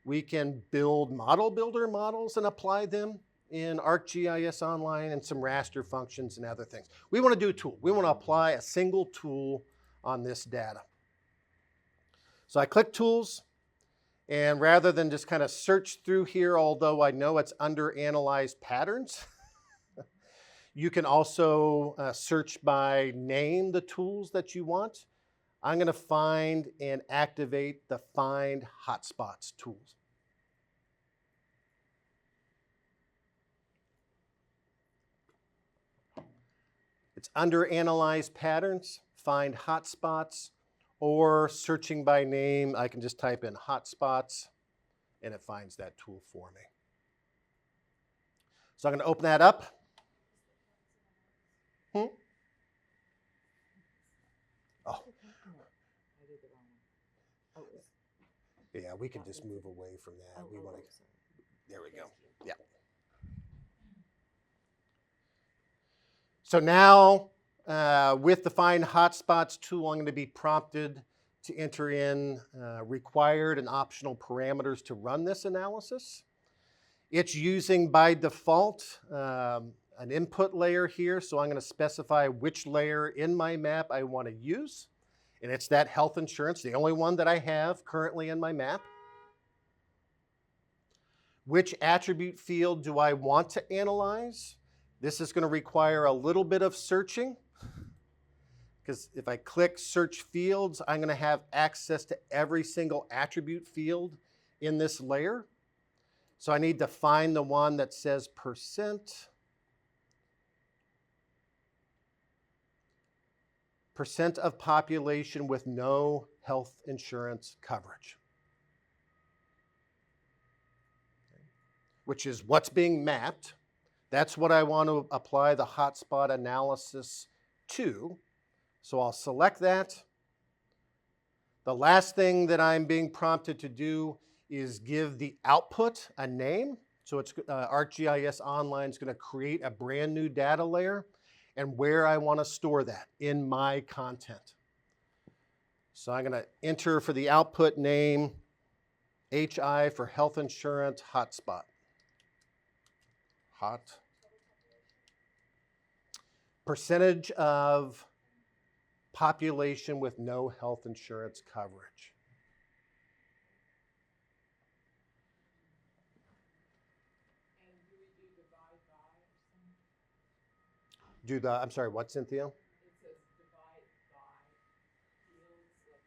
We can build model builder models and apply them in ArcGIS Online, and some raster functions and other things. We want to do a tool. We want to apply a single tool on this data. So I click Tools, and rather than just kind of search through here, although I know it's under Analyze Patterns, you can also search by name the tools that you want. I'm going to find and activate the Find Hotspots tools. It's under Analyze Patterns, Find Hotspots, or searching by name, I can just type in hotspots and it finds that tool for me. So I'm going to open that up. Oh. Yeah, we can just move away from that. We want to. There we go. Yeah. So now, with the Find Hotspots tool, I'm going to be prompted to enter in required and optional parameters to run this analysis. It's using, by default, an input layer here, so I'm going to specify which layer in my map I want to use, and it's that health insurance, the only one that I have currently in my map. Which attribute field do I want to analyze? This is going to require a little bit of searching, because if I click Search Fields, I'm going to have access to every single attribute field in this layer. So I need to find the one that says percent of population with no health insurance coverage, which is what's being mapped. That's what I want to apply the hotspot analysis to. So I'll select that. The last thing that I'm being prompted to do is give the output a name. So it's ArcGIS Online is going to create a brand new data layer, and where I want to store that in my content. So I'm going to enter for the output name HI for health insurance hotspot. Percentage of population with no health insurance coverage. And do we do divide by or something? I'm sorry, what, Cynthia? It says divide by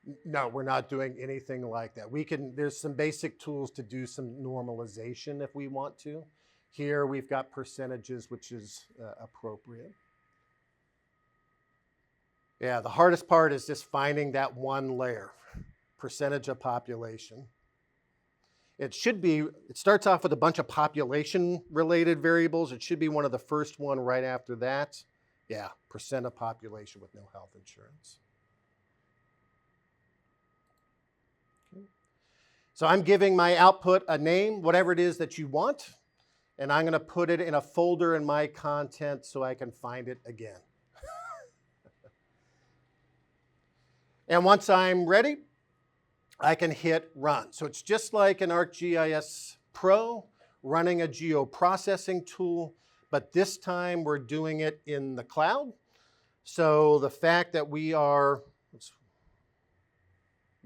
fields. No, we're not doing anything like that. There's some basic tools to do some normalization if we want to. Here we've got percentages, which is appropriate. Yeah, the hardest part is just finding that one layer, percentage of population. It starts off with a bunch of population-related variables. It should be one of the first one right after that. Yeah, percent of population with no health insurance. Okay. So I'm giving my output a name, whatever it is that you want, and I'm going to put it in a folder in my content so I can find it again. And once I'm ready, I can hit run. So it's just like an ArcGIS Pro running a geoprocessing tool, but this time we're doing it in the cloud. So the fact that we'll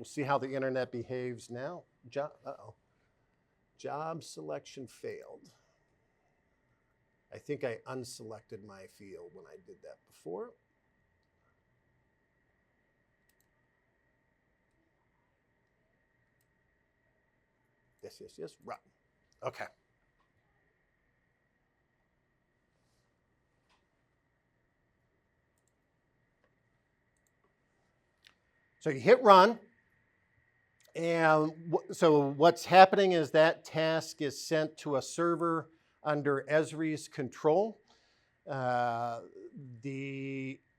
see how the internet behaves now. Job selection failed. I think I unselected my field when I did that before. Yes, run. Okay. So you hit run, and so what's happening is that task is sent to a server under Esri's control. The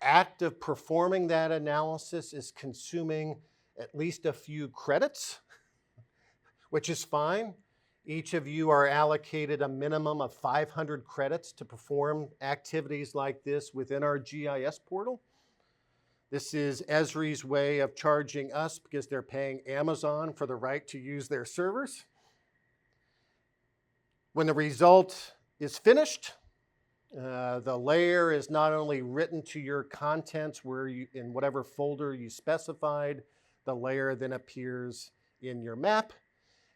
act of performing that analysis is consuming at least a few credits, which is fine. Each of you are allocated a minimum of 500 credits to perform activities like this within our GIS portal. This is Esri's way of charging us because they're paying Amazon for the right to use their servers. When the result is finished, the layer is not only written to your contents where you, in whatever folder you specified, the layer then appears in your map,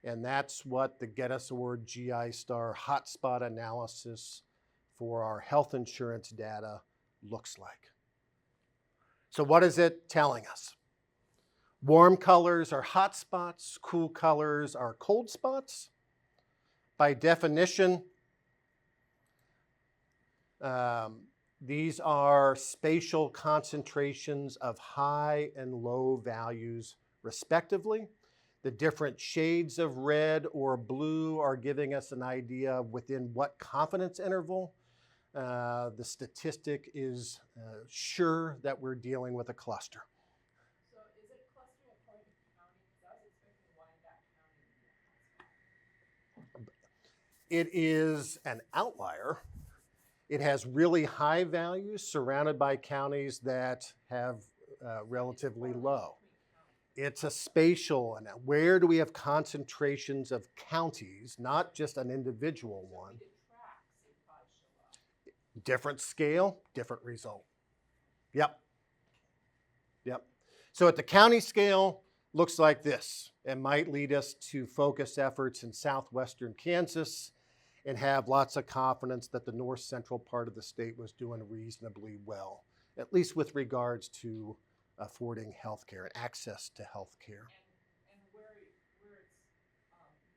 and that's what the Get Us Award GI-STAR hotspot analysis for our health insurance data looks like. So what is it telling us? Warm colors are hot spots, cool colors are cold spots. By definition, these are spatial concentrations of high and low values respectively. The different shades of red or blue are giving us an idea of within what confidence interval the statistic is sure that we're dealing with a cluster. So is it clustering according to county? Because I was expecting Wyandotte County to be a hotspot. It is an outlier. It has really high values surrounded by counties that have relatively low. It's a spatial, and where do we have concentrations of counties, not just an individual one. Different scale, different result. Yep. So at the county scale, looks like this. It might lead us to focus efforts in southwestern Kansas and have lots of confidence that the north central part of the state was doing reasonably well, at least with regards to affording health care and access to health care. And where it's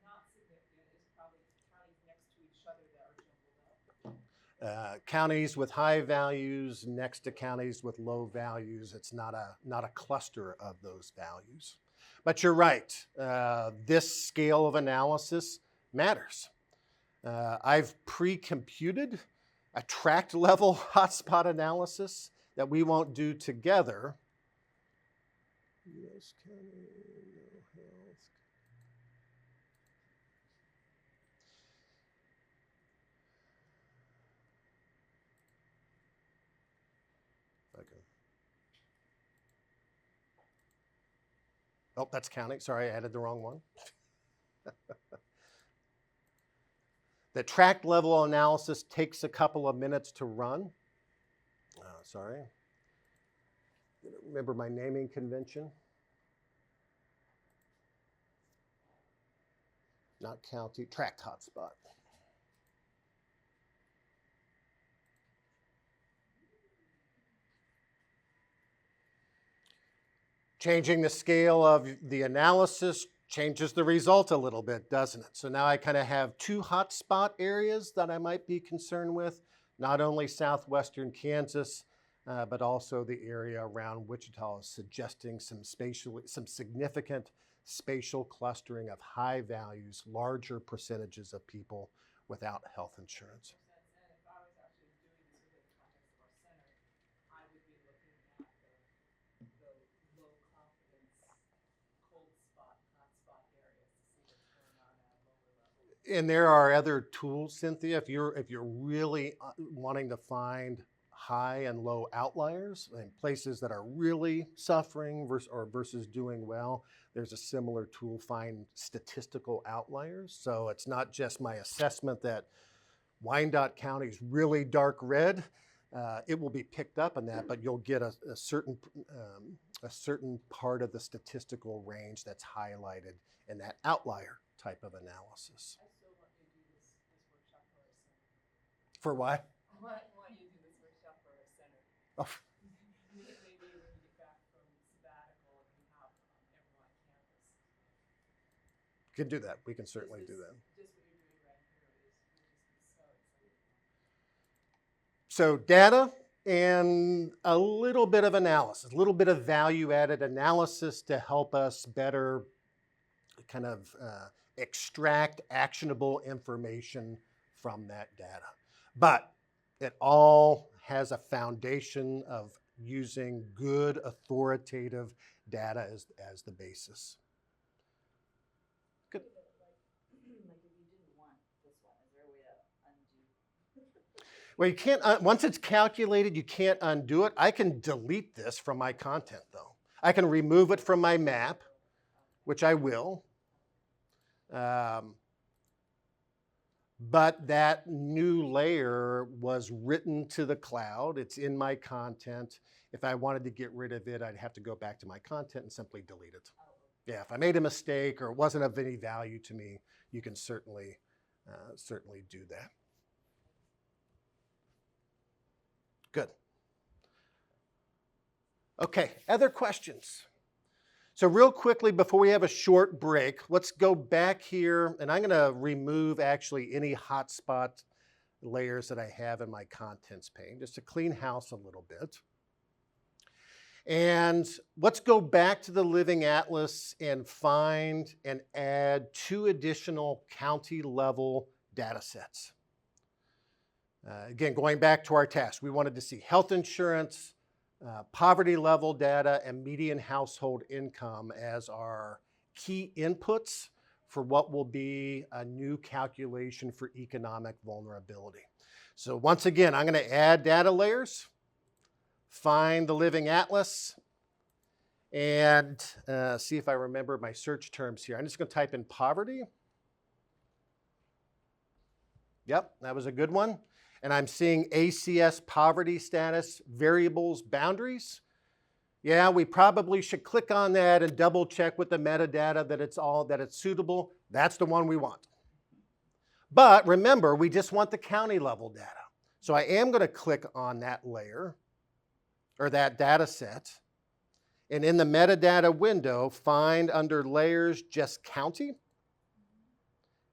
not significant is probably counties next to each other that are jumbled up. Counties with high values next to counties with low values. It's not a cluster of those values. But you're right. This scale of analysis matters. I've pre-computed a tract level hotspot analysis that we won't do together. US County, no health. Okay. Oh, that's county. Sorry, I added the wrong one. The tract level analysis takes a couple of minutes to run. Sorry. Remember my naming convention? Not county, tract hotspot. Changing the scale of the analysis changes the result a little bit, doesn't it? So now I kind of have two hotspot areas that I might be concerned with, not only southwestern Kansas, but also the area around Wichita is suggesting some significant spatial clustering of high values, larger percentages of people without health insurance. And if I was actually doing this within the context of our center, I would be looking at the low confidence, cold spot, hot spot areas to see what's going on at a lower level. And there are other tools, Cynthia, if you're really wanting to find high and low outliers and places that are really suffering versus doing well, there's a similar tool, find statistical outliers. So it's not just my assessment that Wyandotte County is really dark red. It will be picked up in that, but you'll get a certain part of the statistical range that's highlighted in that outlier type of analysis. I still want you to do this workshop for our center. For what? I want you to do this workshop for our center. Oh. Maybe when you get back from sabbatical and you have everyone on campus. Can do that. We can certainly do that. Just what you're doing right here is will just be so exciting. So data and a little bit of analysis, a little bit of value-added analysis to help us better kind of extract actionable information from that data. But it all has a foundation of using good authoritative data as the basis. Good. Like if you didn't want this one, is there a way to undo? Well, you can't, once it's calculated, you can't undo it. I can delete this from my content though. I can remove it from my map, which I will. But that new layer was written to the cloud. It's in my content. If I wanted to get rid of it, I'd have to go back to my content and simply delete it. Yeah, if I made a mistake or it wasn't of any value to me, you can certainly do that. Good. Okay, other questions? So real quickly, before we have a short break, let's go back here, and I'm going to remove actually any hotspot layers that I have in my contents pane, just to clean house a little bit. And let's go back to the Living Atlas and find and add 2 additional county level data sets. Again, going back to our task, we wanted to see health insurance, poverty level data, and median household income as our key inputs for what will be a new calculation for economic vulnerability. So once again, I'm going to add data layers, find the Living Atlas, and see if I remember my search terms here. I'm just going to type in poverty. Yep, that was a good one. And I'm seeing ACS poverty status, variables, boundaries. Yeah, we probably should click on that and double check with the metadata that it's suitable. That's the one we want. But remember, we just want the county level data. So I am going to click on that layer or that data set. And in the metadata window, find under layers just county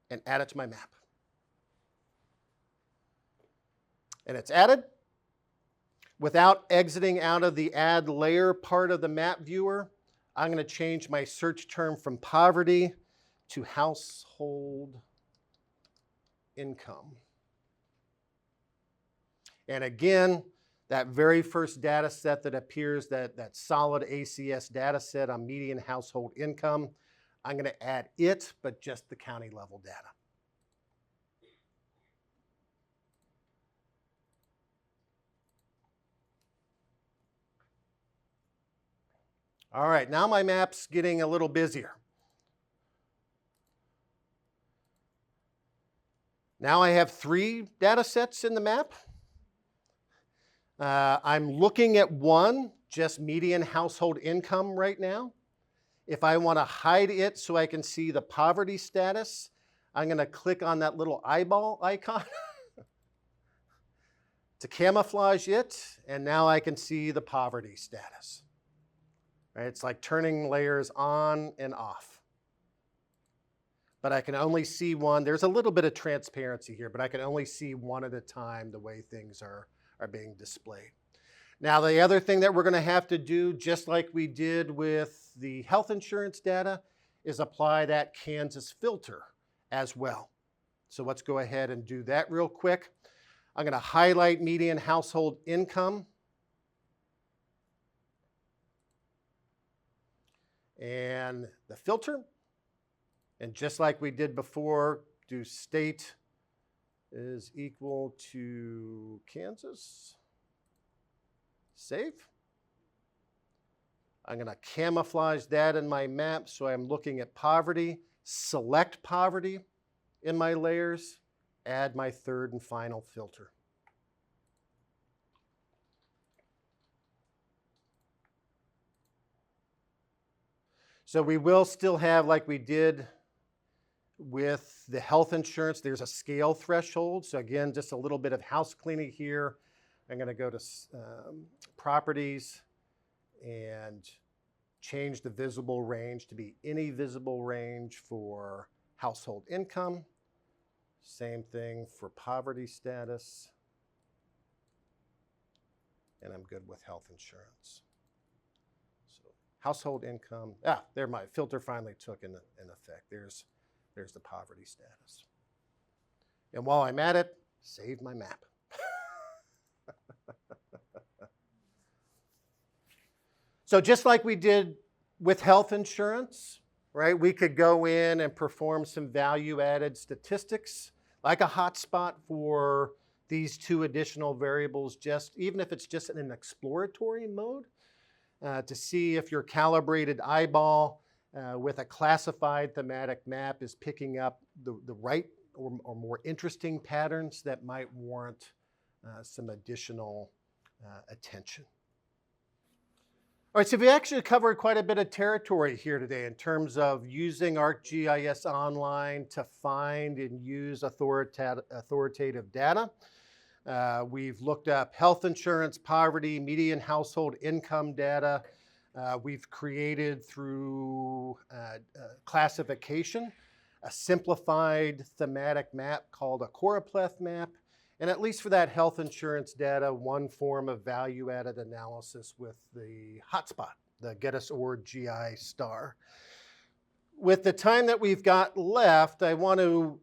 and add it to my map. And it's added. Without exiting out of the add layer part of the map viewer, I'm going to change my search term from poverty to household income. And again, that very first data set that appears, that solid ACS data set on median household income, I'm going to add it, but just the county level data. All right, now my map's getting a little busier. Now I have 3 data sets in the map. I'm looking at one, just median household income right now. If I want to hide it so I can see the poverty status, I'm going to click on that little eyeball icon to camouflage it, and now I can see the poverty status. Right? It's like turning layers on and off. But I can only see one. There's a little bit of transparency here, but I can only see one at a time the way things are being displayed. Now, the other thing that we're going to have to do, just like we did with the health insurance data, is apply that Kansas filter as well. So let's go ahead and do that real quick. I'm going to highlight median household income. And the filter, and just like we did before, do state is equal to Kansas. Save. I'm going to camouflage that in my map so I'm looking at poverty, select poverty in my layers, add my third and final filter. So we will still have, like we did with the health insurance, there's a scale threshold. So again, just a little bit of house cleaning here. I'm going to go to properties and change the visible range to be any visible range for household income. Same thing for poverty status. and I'm good with health insurance. So household income, there my filter finally took in effect. There's the poverty status. And while I'm at it, save my map. So just like we did with health insurance, right? We could go in and perform some value-added statistics, like a hotspot for these two additional variables, even if it's just in an exploratory mode, to see if your calibrated eyeball with a classified thematic map is picking up the right or more interesting patterns that might warrant some additional attention. All right, so we actually covered quite a bit of territory here today in terms of using ArcGIS Online to find and use authoritative data. We've looked up health insurance, poverty, median household income data. We've created through classification a simplified thematic map called a choropleth map. And at least for that health insurance data, one form of value-added analysis with the hotspot, the GEDIS GI star. With the time that we've got left, I want to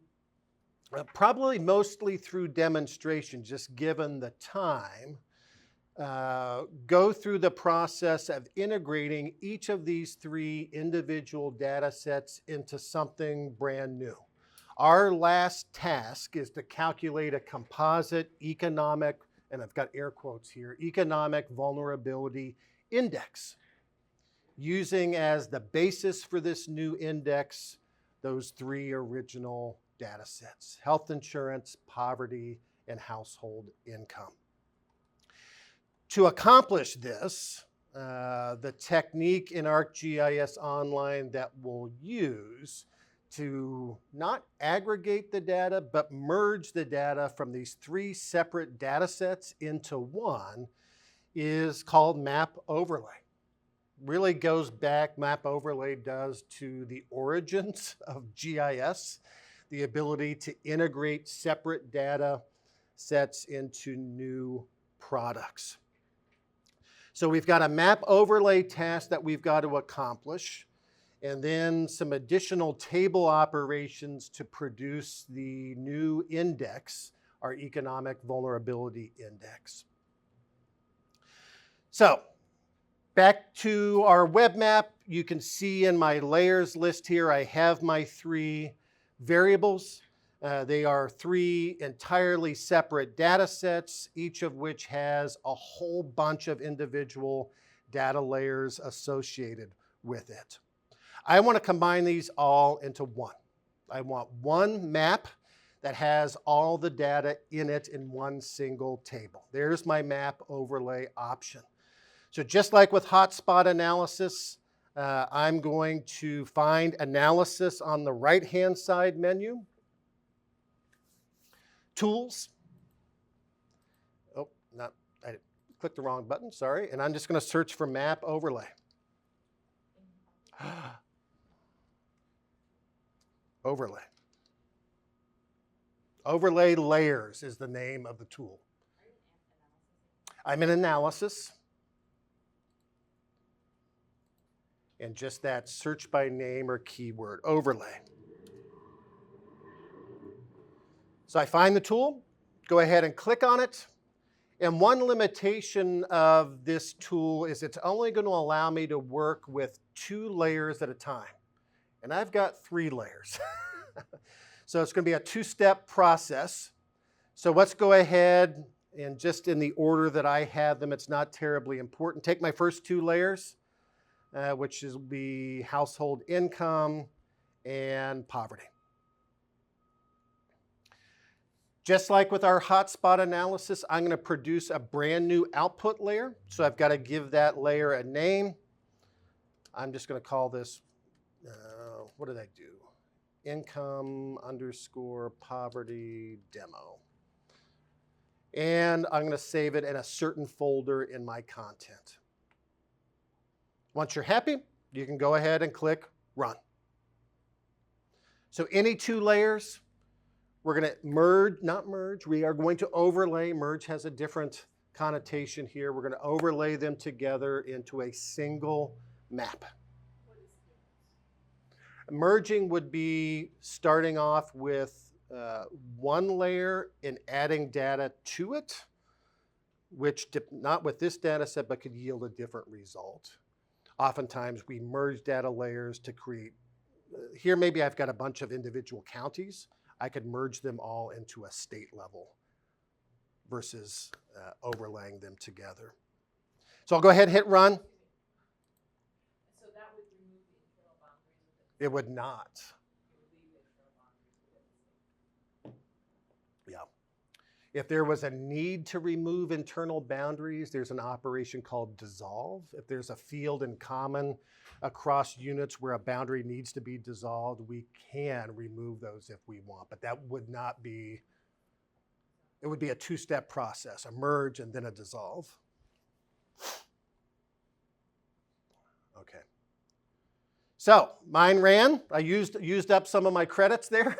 probably mostly through demonstration, just given the time, go through the process of integrating each of these three individual data sets into something brand new. Our last task is to calculate a composite economic, and I've got air quotes here, economic vulnerability index, using as the basis for this new index those three original data sets: health insurance, poverty, and household income. To accomplish this, the technique in ArcGIS Online that we'll use to not aggregate the data, but merge the data from these three separate data sets into one is called map overlay. Really goes back, map overlay does, to the origins of GIS, the ability to integrate separate data sets into new products. So we've got a map overlay task that we've got to accomplish, and then some additional table operations to produce the new index, our economic vulnerability index. So back to our web map, you can see in my layers list here, I have my three variables. They are three entirely separate data sets, each of which has a whole bunch of individual data layers associated with it. I want to combine these all into one. I want one map that has all the data in it in one single table. There's my map overlay option. So just like with hotspot analysis, I'm going to find analysis on the right-hand side menu. Tools. Oh, I clicked the wrong button, sorry. And I'm just going to search for map overlay. Overlay. Overlay layers is the name of the tool. I'm in analysis. And just that search by name or keyword, overlay. So I find the tool, go ahead and click on it. And one limitation of this tool is it's only going to allow me to work with 2 layers at a time. And I've got 3 layers. So it's going to be a 2-step process. So let's go ahead and just in the order that I have them, it's not terribly important. Take my first 2 layers, which will be household income and poverty. Just like with our hotspot analysis, I'm going to produce a brand new output layer. So I've got to give that layer a name. I'm just going to call this, what did I do? Income _ poverty demo. And I'm going to save it in a certain folder in my content. Once you're happy, you can go ahead and click Run. So any 2 layers, we're going to merge, not merge, we are going to overlay. Merge has a different connotation here. We're going to overlay them together into a single map. What is the Merging would be starting off with one layer and adding data to it, which not with this data set, but could yield a different result. Oftentimes we merge data layers to create, here maybe I've got a bunch of individual counties. I could merge them all into a state level versus overlaying them together. So I'll go ahead and hit run. So that would remove the internal boundaries within, It would not. it would leave the internal boundaries within the state. Yeah. If there was a need to remove internal boundaries, there's an operation called dissolve. If there's a field in common across units where a boundary needs to be dissolved, we can remove those if we want, but that would not be, it would be a two-step process, a merge and then a dissolve. Okay. So mine ran. I used up some of my credits there.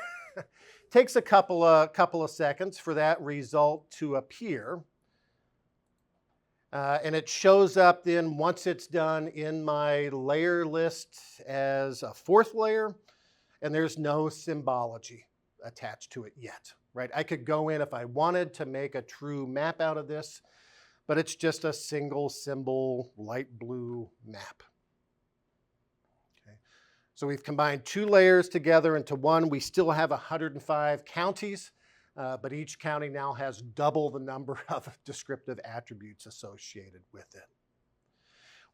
Takes a couple of seconds for that result to appear. And it shows up then once it's done in my layer list as a fourth layer, and there's no symbology attached to it yet, right? I could go in if I wanted to make a true map out of this, but it's just a single symbol, light blue map. Okay. So we've combined two layers together into one. We still have 105 counties. But each county now has double the number of descriptive attributes associated with it.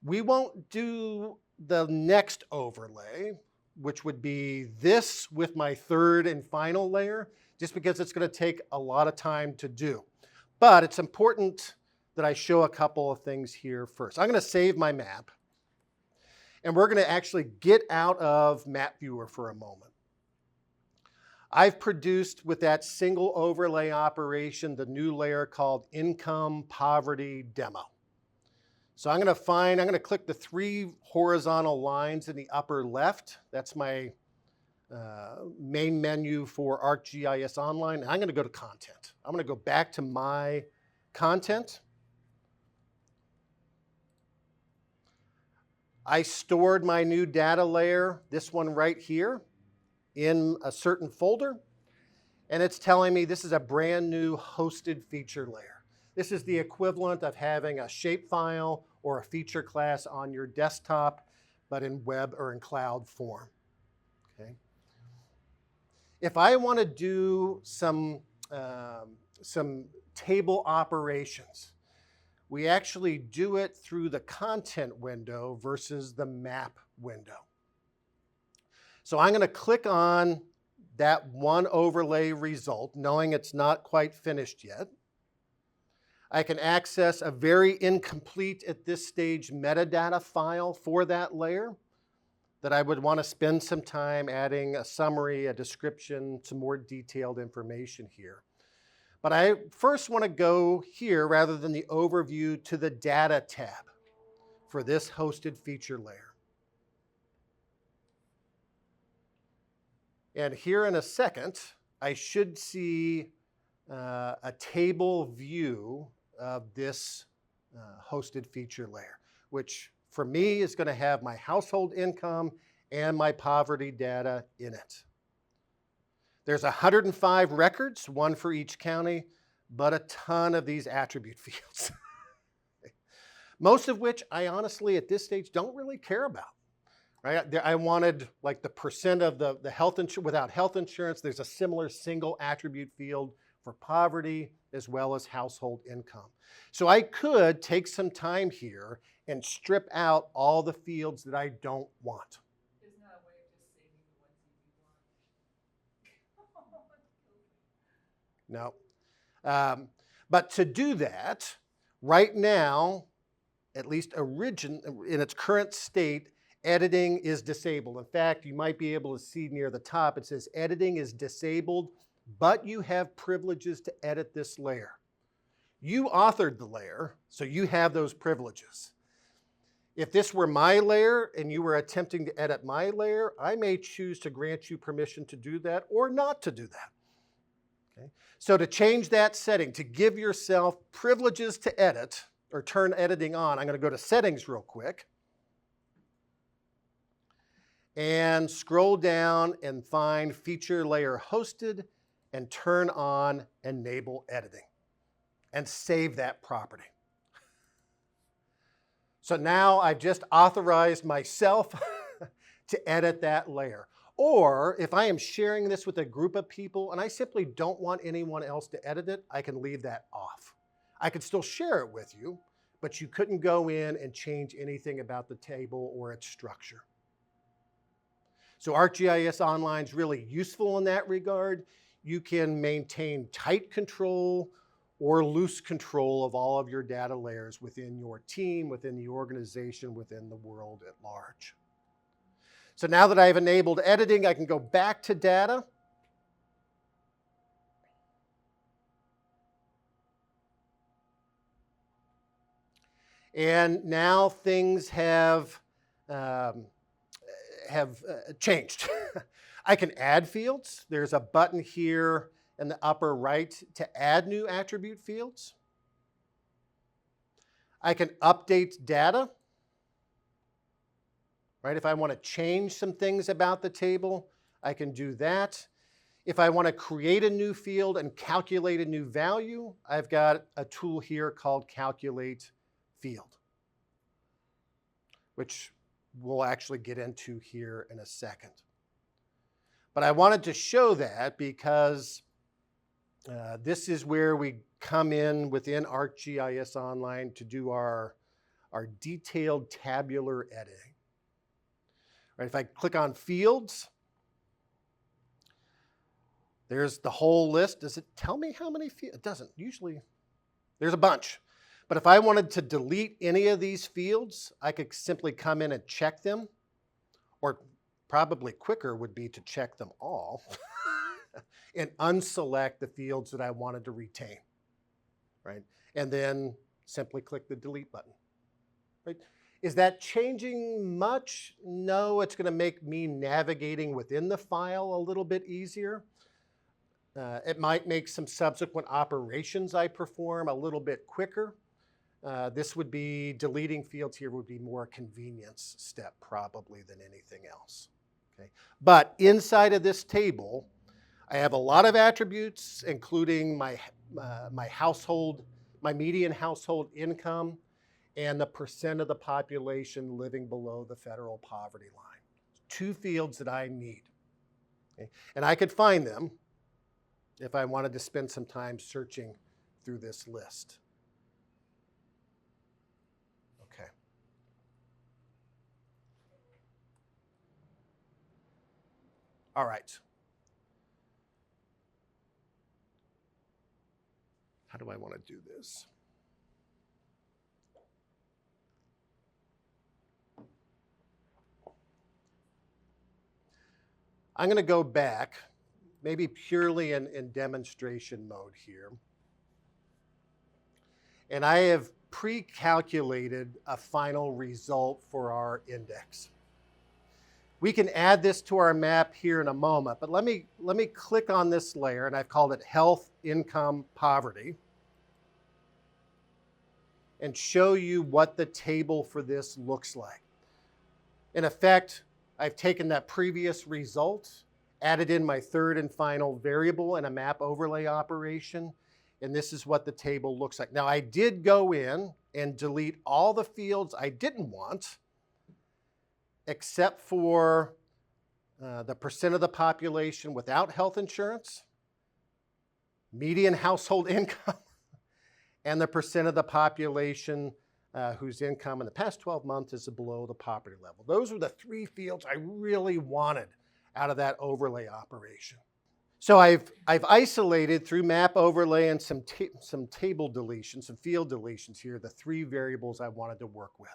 We won't do the next overlay, which would be this with my third and final layer, just because it's going to take a lot of time to do. But it's important that I show a couple of things here first. I'm going to save my map, and we're going to actually get out of Map Viewer for a moment. I've produced with that single overlay operation the new layer called Income Poverty Demo. So I'm going to click the three horizontal lines in the upper left. That's my main menu for ArcGIS Online. I'm going to go to Content. I'm going to go back to my content. I stored my new data layer, this one right here, in a certain folder, and it's telling me this is a brand new hosted feature layer. This is the equivalent of having a shapefile or a feature class on your desktop, but in web or in cloud form. Okay. If I want to do some table operations, we actually do it through the content window versus the map window. So I'm going to click on that one overlay result, knowing it's not quite finished yet. I can access a very incomplete at this stage metadata file for that layer that I would want to spend some time adding a summary, a description, some more detailed information here. But I first want to go here, rather than the overview, to the data tab for this hosted feature layer. And here in a second, I should see a table view of this hosted feature layer, which for me is going to have my household income and my poverty data in it. There's 105 records, one for each county, but a ton of these attribute fields. Most of which I honestly at this stage don't really care about. Right? I wanted like the percent of the health insurance, without health insurance. There's a similar single attribute field for poverty as well as household income. So I could take some time here and strip out all the fields that I don't want. There's not a way of just saving the ones you want. No. But to do that, right now, at least in its current state, editing is disabled. In fact, you might be able to see near the top, it says editing is disabled, but you have privileges to edit this layer. You authored the layer, so you have those privileges. If this were my layer and you were attempting to edit my layer, I may choose to grant you permission to do that or not to do that. Okay. So to change that setting, to give yourself privileges to edit or turn editing on, I'm going to go to settings real quick and scroll down and find feature layer hosted and turn on enable editing and save that property. So now I've just authorized myself to edit that layer. Or if I am sharing this with a group of people and I simply don't want anyone else to edit it, I can leave that off. I could still share it with you, but you couldn't go in and change anything about the table or its structure. So ArcGIS Online is really useful in that regard. You can maintain tight control or loose control of all of your data layers within your team, within the organization, within the world at large. So now that I've enabled editing, I can go back to data. And now things have changed. I can add fields. There's a button here in the upper right to add new attribute fields. I can update data. Right? If I want to change some things about the table, I can do that. If I want to create a new field and calculate a new value, I've got a tool here called Calculate Field, which we'll actually get into here in a second. But I wanted to show that because this is where we come in within ArcGIS Online to do our detailed tabular editing. Right, if I click on fields, there's the whole list. Does it tell me how many fields? It doesn't. Usually there's a bunch. But if I wanted to delete any of these fields, I could simply come in and check them, or probably quicker would be to check them all and unselect the fields that I wanted to retain, right? And then simply click the delete button, right? Is that changing much? No, it's going to make me navigating within the file a little bit easier. It might make some subsequent operations I perform a little bit quicker. This would be, deleting fields here would be more a convenience step probably than anything else. Okay? But inside of this table, I have a lot of attributes, including my household, my median household income, and the percent of the population living below the federal poverty line. 2 fields that I need. Okay? And I could find them if I wanted to spend some time searching through this list. Okay. All right. How do I want to do this? I'm going to go back, maybe purely in demonstration mode here. And I have pre-calculated a final result for our index. We can add this to our map here in a moment, but let me click on this layer, and I've called it Health, Income, Poverty, and show you what the table for this looks like. In effect, I've taken that previous result, added in my third and final variable in a map overlay operation, and this is what the table looks like. Now, I did go in and delete all the fields I didn't want, except for the percent of the population without health insurance, median household income, and the percent of the population whose income in the past 12 months is below the poverty level. Those were the 3 fields I really wanted out of that overlay operation. So I've isolated through map overlay and some table deletions, some field deletions here, the 3 variables I wanted to work with.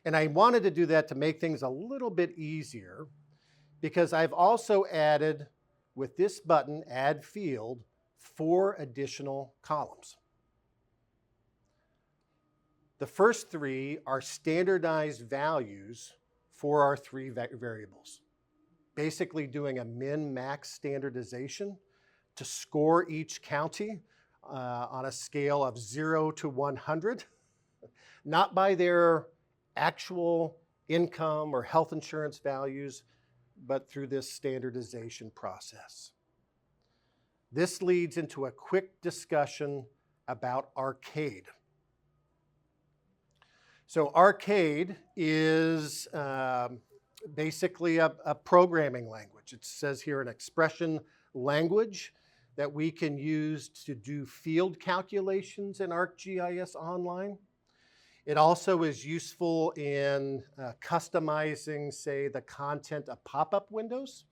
And I wanted to do that to make things a little bit easier because I've also added, with this button, Add Field, 4 additional columns. The first 3 are standardized values for our 3 variables. Basically doing a min-max standardization to score each county on a scale of 0 to 100, not by their actual income or health insurance values, but through this standardization process. This leads into a quick discussion about Arcade. So Arcade is basically a programming language. It says here an expression language that we can use to do field calculations in ArcGIS Online. It also is useful in customizing, say, the content of pop-up windows.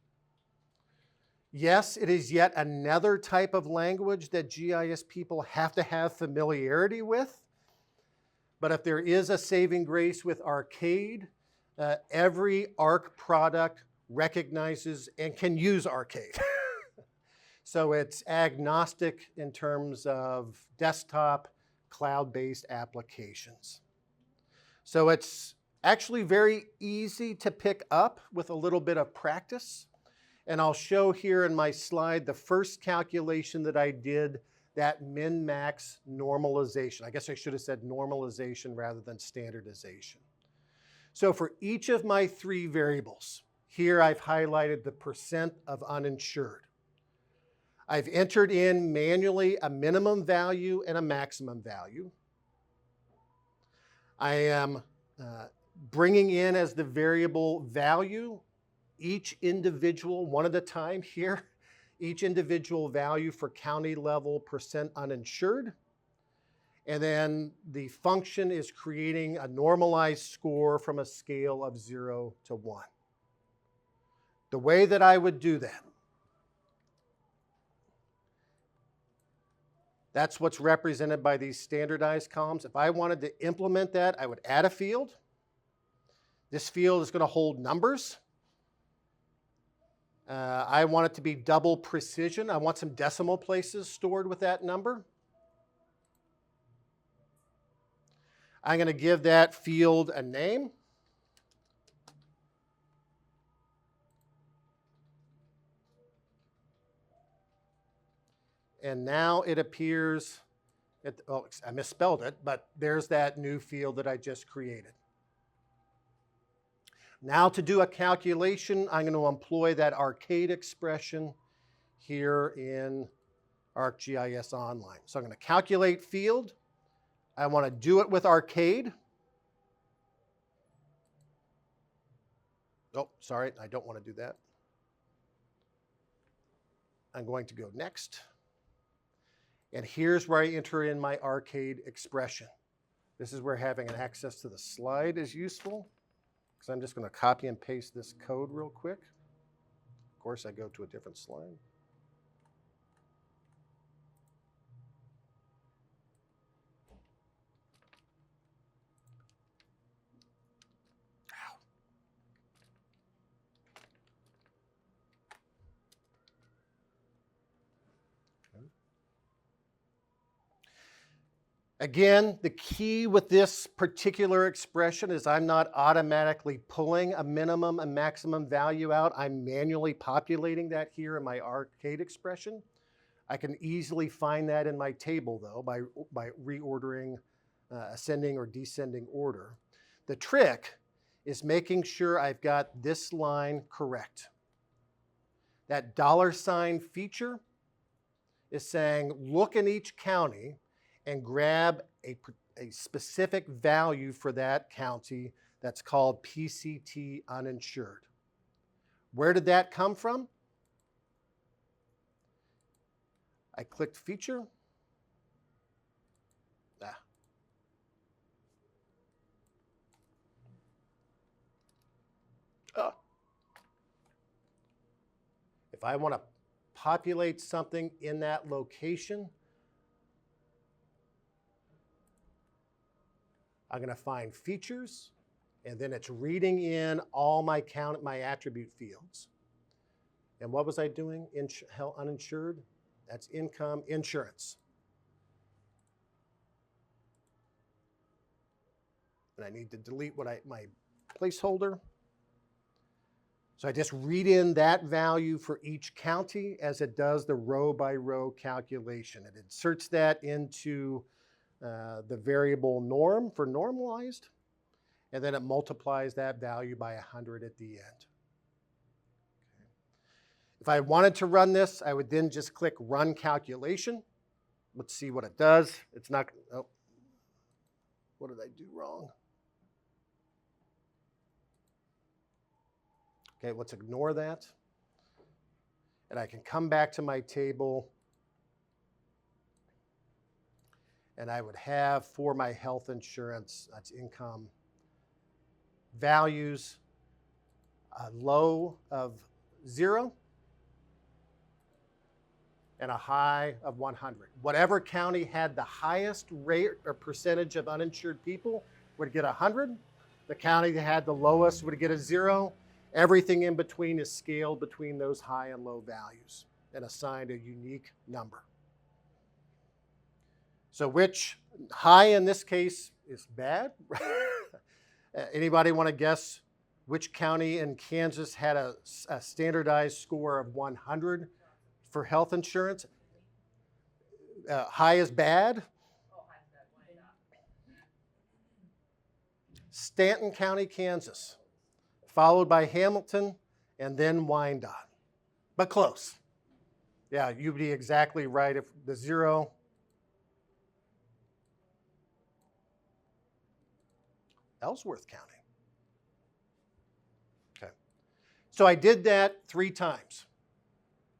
Yes, it is yet another type of language that GIS people have to have familiarity with. But if there is a saving grace with Arcade, every ARC product recognizes and can use Arcade. So it's agnostic in terms of desktop, cloud-based applications. So it's actually very easy to pick up with a little bit of practice. And I'll show here in my slide the first calculation that I did, that min-max normalization. I guess I should have said normalization rather than standardization. So for each of my 3 variables, here I've highlighted the percent of uninsured. I've entered in manually a minimum value and a maximum value. I am bringing in as the variable value each individual, one at a time here, each individual value for county level percent uninsured. And then the function is creating a normalized score from a scale of 0 to 1. The way that I would do that, that's what's represented by these standardized columns. If I wanted to implement that, I would add a field. This field is going to hold numbers. I want it to be double precision. I want some decimal places stored with that number. I'm going to give that field a name. And now it appears, oh, I misspelled it, but there's that new field that I just created. Now to do a calculation, I'm going to employ that Arcade expression here in ArcGIS Online. So I'm going to calculate field. I want to do it with Arcade. Oh, sorry, I don't want to do that. I'm going to go next. And here's where I enter in my Arcade expression. This is where having an access to the slide is useful, because I'm just going to copy and paste this code real quick. Of course, I go to a different slide. Again, the key with this particular expression is I'm not automatically pulling a minimum and maximum value out. I'm manually populating that here in my Arcade expression. I can easily find that in my table, though, by reordering ascending or descending order. The trick is making sure I've got this line correct. That $ feature is saying, look in each county and grab a specific value for that county that's called PCT uninsured. Where did that come from? I clicked feature. If I want to populate something in that location, I'm going to find features, and then it's reading in all my attribute fields. And what was I doing? Uninsured? That's income, insurance. And I need to delete my placeholder. So I just read in that value for each county as it does the row by row calculation. It inserts that into the variable norm for normalized, and then it multiplies that value by 100 at the end. If I wanted to run this, I would then just click Run Calculation. Let's see what it does. It's not, oh, what did I do wrong? Okay, let's ignore that. And I can come back to my table, and I would have for my health insurance, that's income, values, a low of 0 and a high of 100. Whatever county had the highest rate or percentage of uninsured people would get 100. The county that had the lowest would get a 0. Everything in between is scaled between those high and low values and assigned a unique number. So which high in this case is bad? Anybody want to guess which county in Kansas had a standardized score of 100 for health insurance? High is bad. Stanton County, Kansas, followed by Hamilton and then Wyandotte. But close. Yeah, you'd be exactly right. If the 0, Ellsworth County. Okay. So I did that 3 times,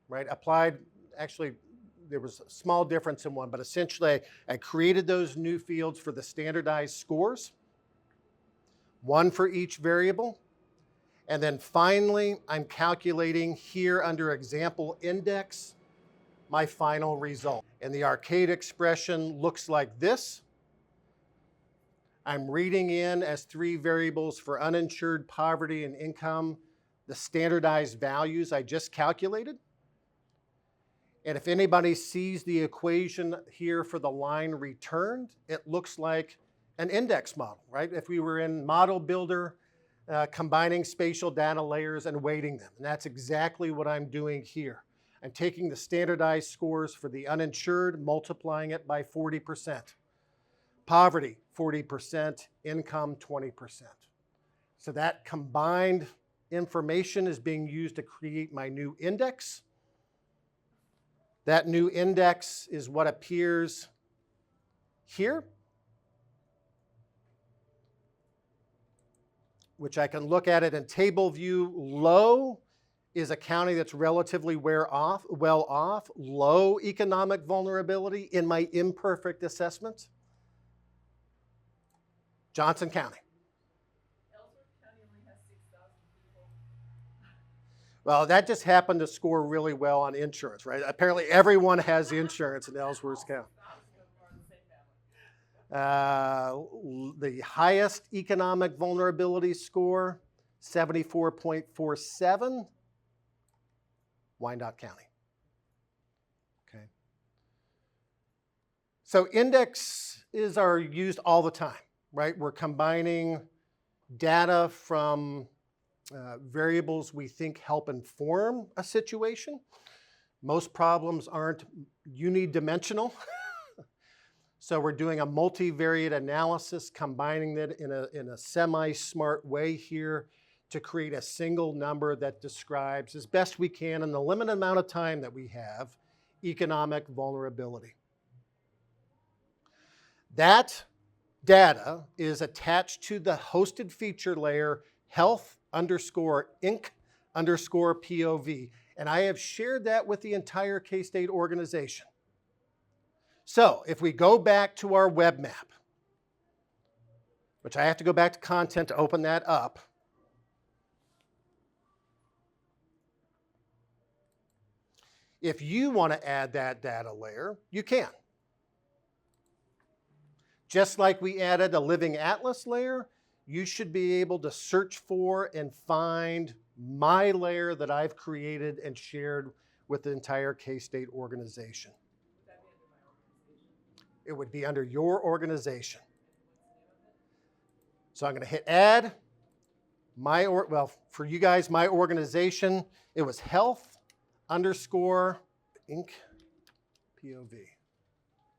right? Applied, actually, there was a small difference in one, but essentially I created those new fields for the standardized scores, one for each variable. And then finally, I'm calculating here under example index, my final result. And the arcade expression looks like this. I'm reading in as 3 variables for uninsured, poverty, and income, the standardized values I just calculated. And if anybody sees the equation here for the line returned, it looks like an index model, right? If we were in Model Builder, combining spatial data layers and weighting them. And that's exactly what I'm doing here. I'm taking the standardized scores for the uninsured, multiplying it by 40%. Poverty, 40%, income, 20%. So that combined information is being used to create my new index. That new index is what appears here, which I can look at it in table view. Low is a county that's relatively well off, low economic vulnerability in my imperfect assessment. Johnson County. Ellsworth County only has 6,000 people. Well, that just happened to score really well on insurance, right? Apparently everyone has insurance in Ellsworth County. The highest economic vulnerability score, 74.47, Wyandotte County. Okay. So indexes are used all the time, right? We're combining data from variables we think help inform a situation. Most problems aren't unidimensional. So we're doing a multivariate analysis, combining it in a semi-smart way here to create a single number that describes, as best we can in the limited amount of time that we have, economic vulnerability. That data is attached to the hosted feature layer health_inc_POV. And I have shared that with the entire K-State organization. So if we go back to our web map, which I have to go back to content to open that up. If you want to add that data layer, you can. Just like we added a Living Atlas layer, you should be able to search for and find my layer that I've created and shared with the entire K-State organization. It would be under your organization. So I'm going to hit add. for you guys, my organization, it was health_inc POV.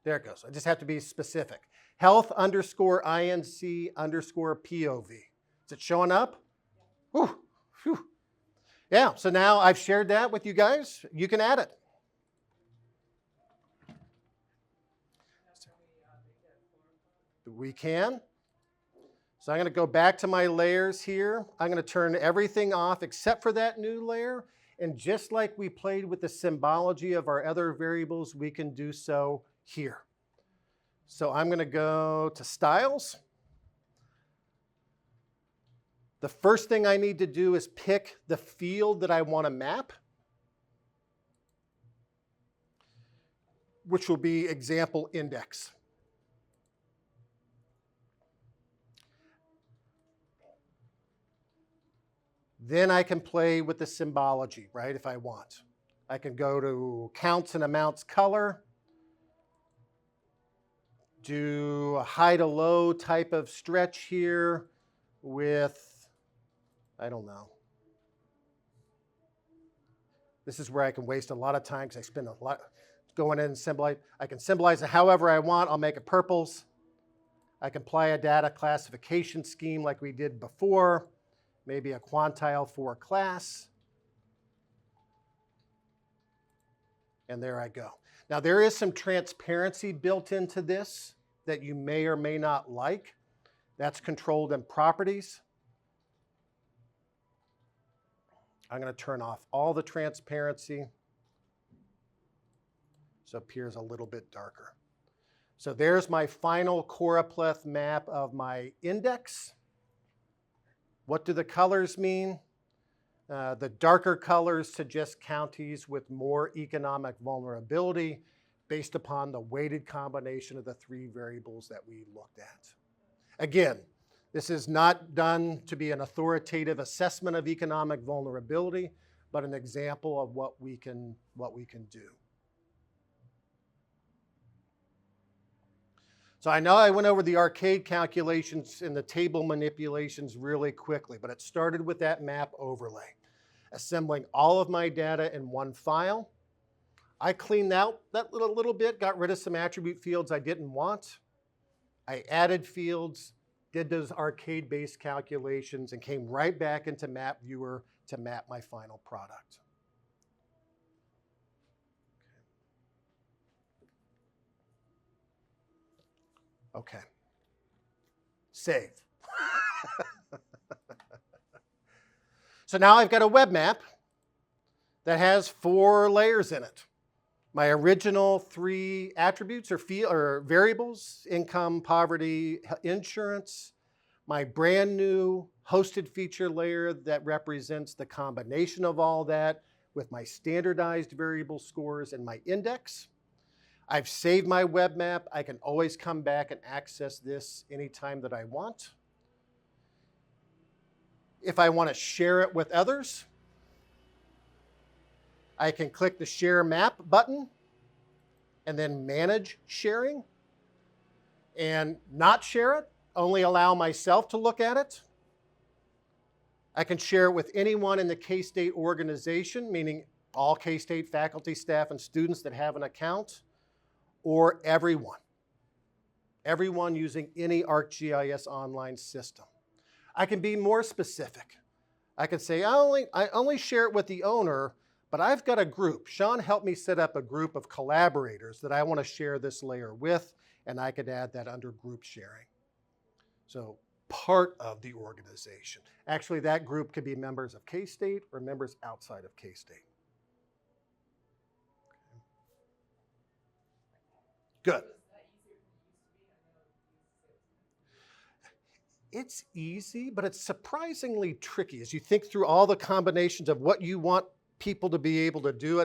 There it goes. I just have to be specific. Health_INC_POV. Is it showing up? Whew, whew. Yeah, so now I've shared that with you guys. You can add it. We can. So I'm going to go back to my layers here. I'm going to turn everything off except for that new layer. And just like we played with the symbology of our other variables, we can do so here. So I'm going to go to Styles. The first thing I need to do is pick the field that I want to map, which will be example index. Then I can play with the symbology, right, if I want. I can go to counts and amounts color, do a high to low type of stretch here with, I don't know. This is where I can waste a lot of time because I spend a lot going in and symbolize. I can symbolize it however I want. I'll make it purples. I can apply a data classification scheme like we did before. Maybe a quantile for a class. And there I go. Now there is some transparency built into this that you may or may not like. That's controlled in properties. I'm going to turn off all the transparency so it appears a little bit darker. So there's my final choropleth map of my index. What do the colors mean? The darker colors suggest counties with more economic vulnerability based upon the weighted combination of the three variables that we looked at. Again, this is not done to be an authoritative assessment of economic vulnerability, but an example of what we can do. So I know I went over the arcade calculations and the table manipulations really quickly, but it started with that map overlay, assembling all of my data in one file. I cleaned out that little bit, got rid of some attribute fields I didn't want. I added fields, did those arcade-based calculations, and came right back into Map Viewer to map my final product. Okay. Save. So now I've got a web map that has 4 layers in it. My original 3 attributes or variables, income, poverty, insurance. My brand new hosted feature layer that represents the combination of all that with my standardized variable scores and my index. I've saved my web map. I can always come back and access this anytime that I want. If I want to share it with others, I can click the Share Map button and then Manage Sharing and not share it, only allow myself to look at it. I can share it with anyone in the K-State organization, meaning all K-State faculty, staff, and students that have an account, or everyone using any ArcGIS online system. I can be more specific. I can say, I only share it with the owner, but I've got a group. Sean helped me set up a group of collaborators that I want to share this layer with, and I could add that under group sharing. So part of the organization. Actually, that group could be members of K-State or members outside of K-State. Good. It's easy, but it's surprisingly tricky as you think through all the combinations of what you want people to be able to do.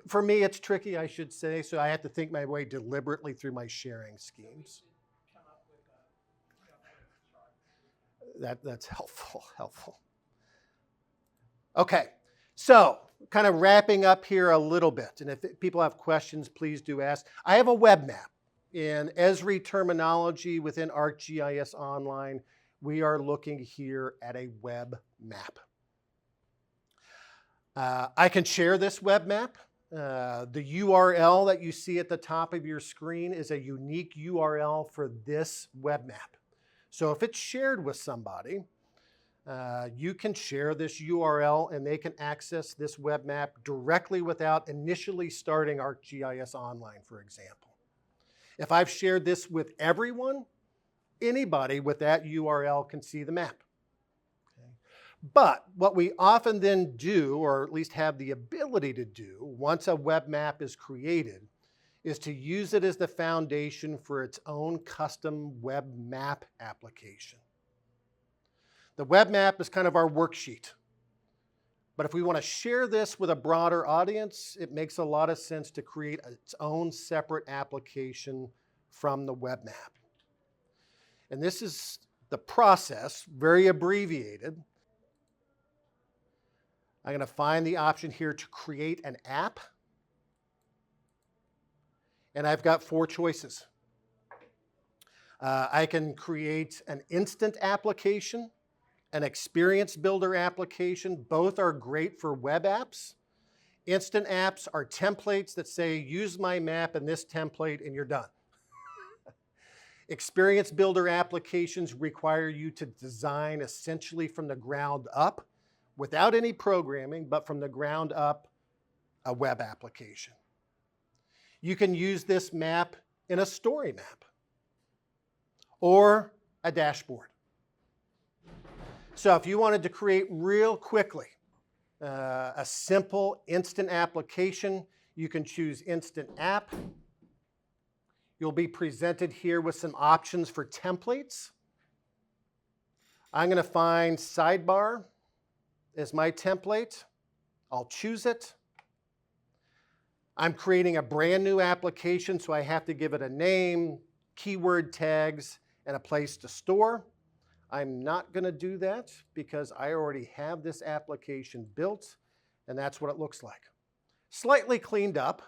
For me, it's tricky, I should say, so I have to think my way deliberately through my sharing schemes. That's helpful. Okay, so kind of wrapping up here a little bit, and if people have questions, please do ask. I have a web map in Esri terminology within ArcGIS Online. we are looking here at a web map. I can share this web map. The URL that you see at the top of your screen is a unique URL for this web map. So if it's shared with somebody, you can share this URL and they can access this web map directly without initially starting ArcGIS Online, for example. If I've shared this with everyone, anybody with that URL can see the map. Okay. But what we often then do, or at least have the ability to do, once a web map is created, is to use it as the foundation for its own custom web map application. The web map is kind of our worksheet. But if we want to share this with a broader audience, it makes a lot of sense to create its own separate application from the web map. And this is the process, very abbreviated. I'm going to find the option here to create an app. And I've got 4 choices. I can create an instant application, an experience builder application. Both are great for web apps. Instant apps are templates that say, use my map and this template and you're done. Experience builder applications require you to design essentially from the ground up, without any programming, but from the ground up, a web application. You can use this map in a story map or a dashboard. So if you wanted to create real quickly a simple instant application, you can choose Instant App. You'll be presented here with some options for templates. I'm going to find Sidebar as my template. I'll choose it. I'm creating a brand new application, so I have to give it a name, keyword tags, and a place to store. I'm not going to do that because I already have this application built, and that's what it looks like. Slightly cleaned up.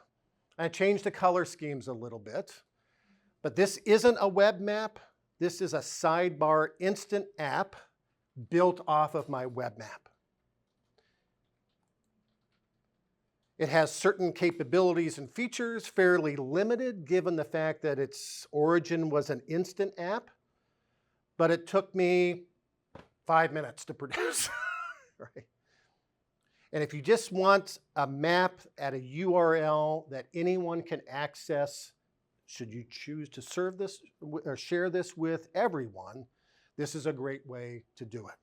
I changed the color schemes a little bit, but this isn't a web map. This is a Sidebar instant app built off of my web map. It has certain capabilities and features, fairly limited given the fact that its origin was an instant app, but it took me 5 minutes to produce, right? And if you just want a map at a URL that anyone can access, should you choose to serve this or share this with everyone, this is a great way to do it.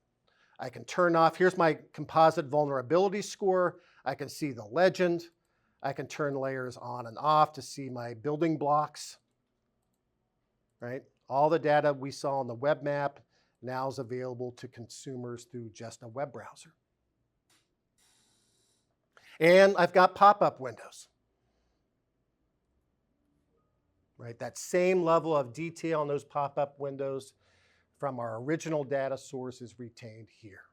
I can turn off, here's my composite vulnerability score. I can see the legend. I can turn layers on and off to see my building blocks, right? All the data we saw on the web map now is available to consumers through just a web browser. And I've got pop-up windows, right? That same level of detail in those pop-up windows from our original data source is retained here.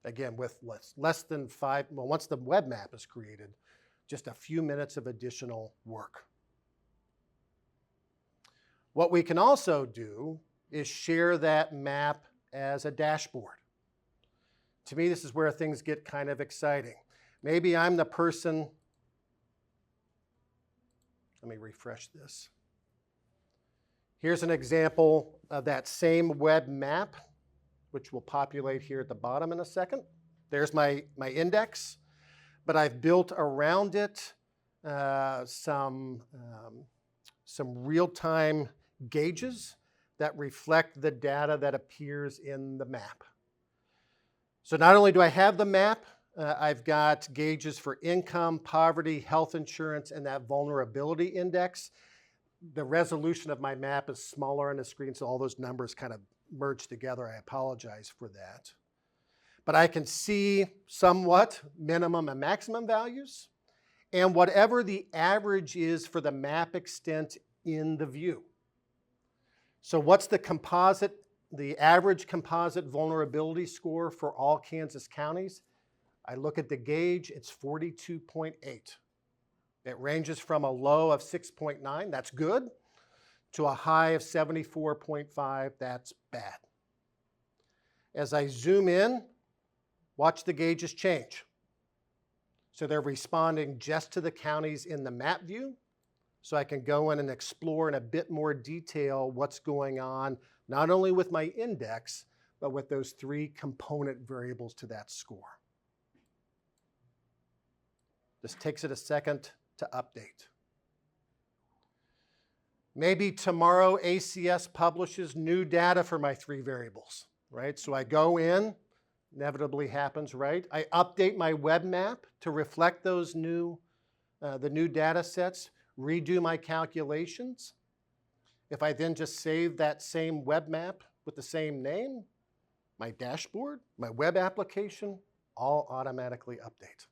Again, with less than 5, well, once the web map is created, just a few minutes of additional work. What we can also do is share that map as a dashboard. To me, this is where things get kind of exciting. Maybe I'm the person, let me refresh this. Here's an example of that same web map, which will populate here at the bottom in a second. There's my index, but I've built around it some real-time gauges that reflect the data that appears in the map. So not only do I have the map, I've got gauges for income, poverty, health insurance, and that vulnerability index. The resolution of my map is smaller on the screen, so all those numbers kind of merge together. I apologize for that. But I can see somewhat minimum and maximum values, and whatever the average is for the map extent in the view. So what's the average composite vulnerability score for all Kansas counties? I look at the gauge, it's 42.8. It ranges from a low of 6.9, that's good, to a high of 74.5, that's bad. As I zoom in, watch the gauges change. So they're responding just to the counties in the map view. So I can go in and explore in a bit more detail what's going on, not only with my index, but with those 3 component variables to that score. This takes it a second to update. Maybe tomorrow ACS publishes new data for my 3 variables, right? So I go in, inevitably happens, right? I update my web map to reflect those the new data sets, redo my calculations. If I then just save that same web map with the same name, my dashboard, my web application, all automatically update.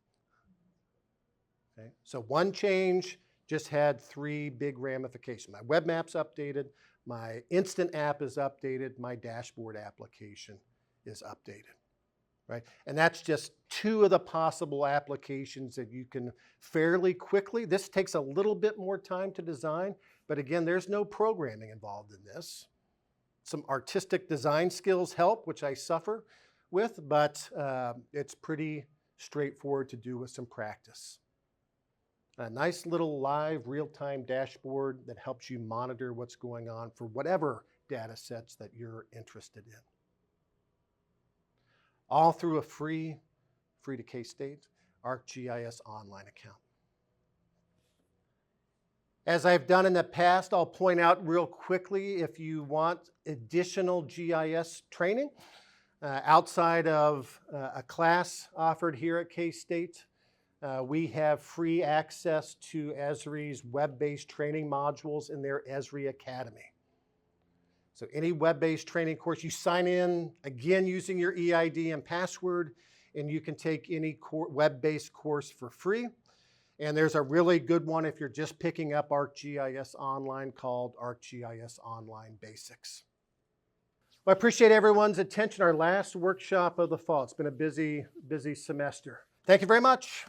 Okay? So one change just had 3 big ramifications. My web map's updated, my instant app is updated, my dashboard application is updated. Right? And that's just 2 of the possible applications that you can fairly quickly. This takes a little bit more time to design, but again, there's no programming involved in this. Some artistic design skills help, which I suffer with, but it's pretty straightforward to do with some practice. A nice little live real-time dashboard that helps you monitor what's going on for whatever data sets that you're interested in. All through a free to K-State ArcGIS online account. As I've done in the past, I'll point out real quickly if you want additional GIS training outside of a class offered here at K-State. We have free access to Esri's web-based training modules in their Esri Academy. So any web-based training course, you sign in, again, using your EID and password, and you can take any web-based course for free. And there's a really good one if you're just picking up ArcGIS Online called ArcGIS Online Basics. Well, I appreciate everyone's attention. Our last workshop of the fall. It's been a busy semester. Thank you very much.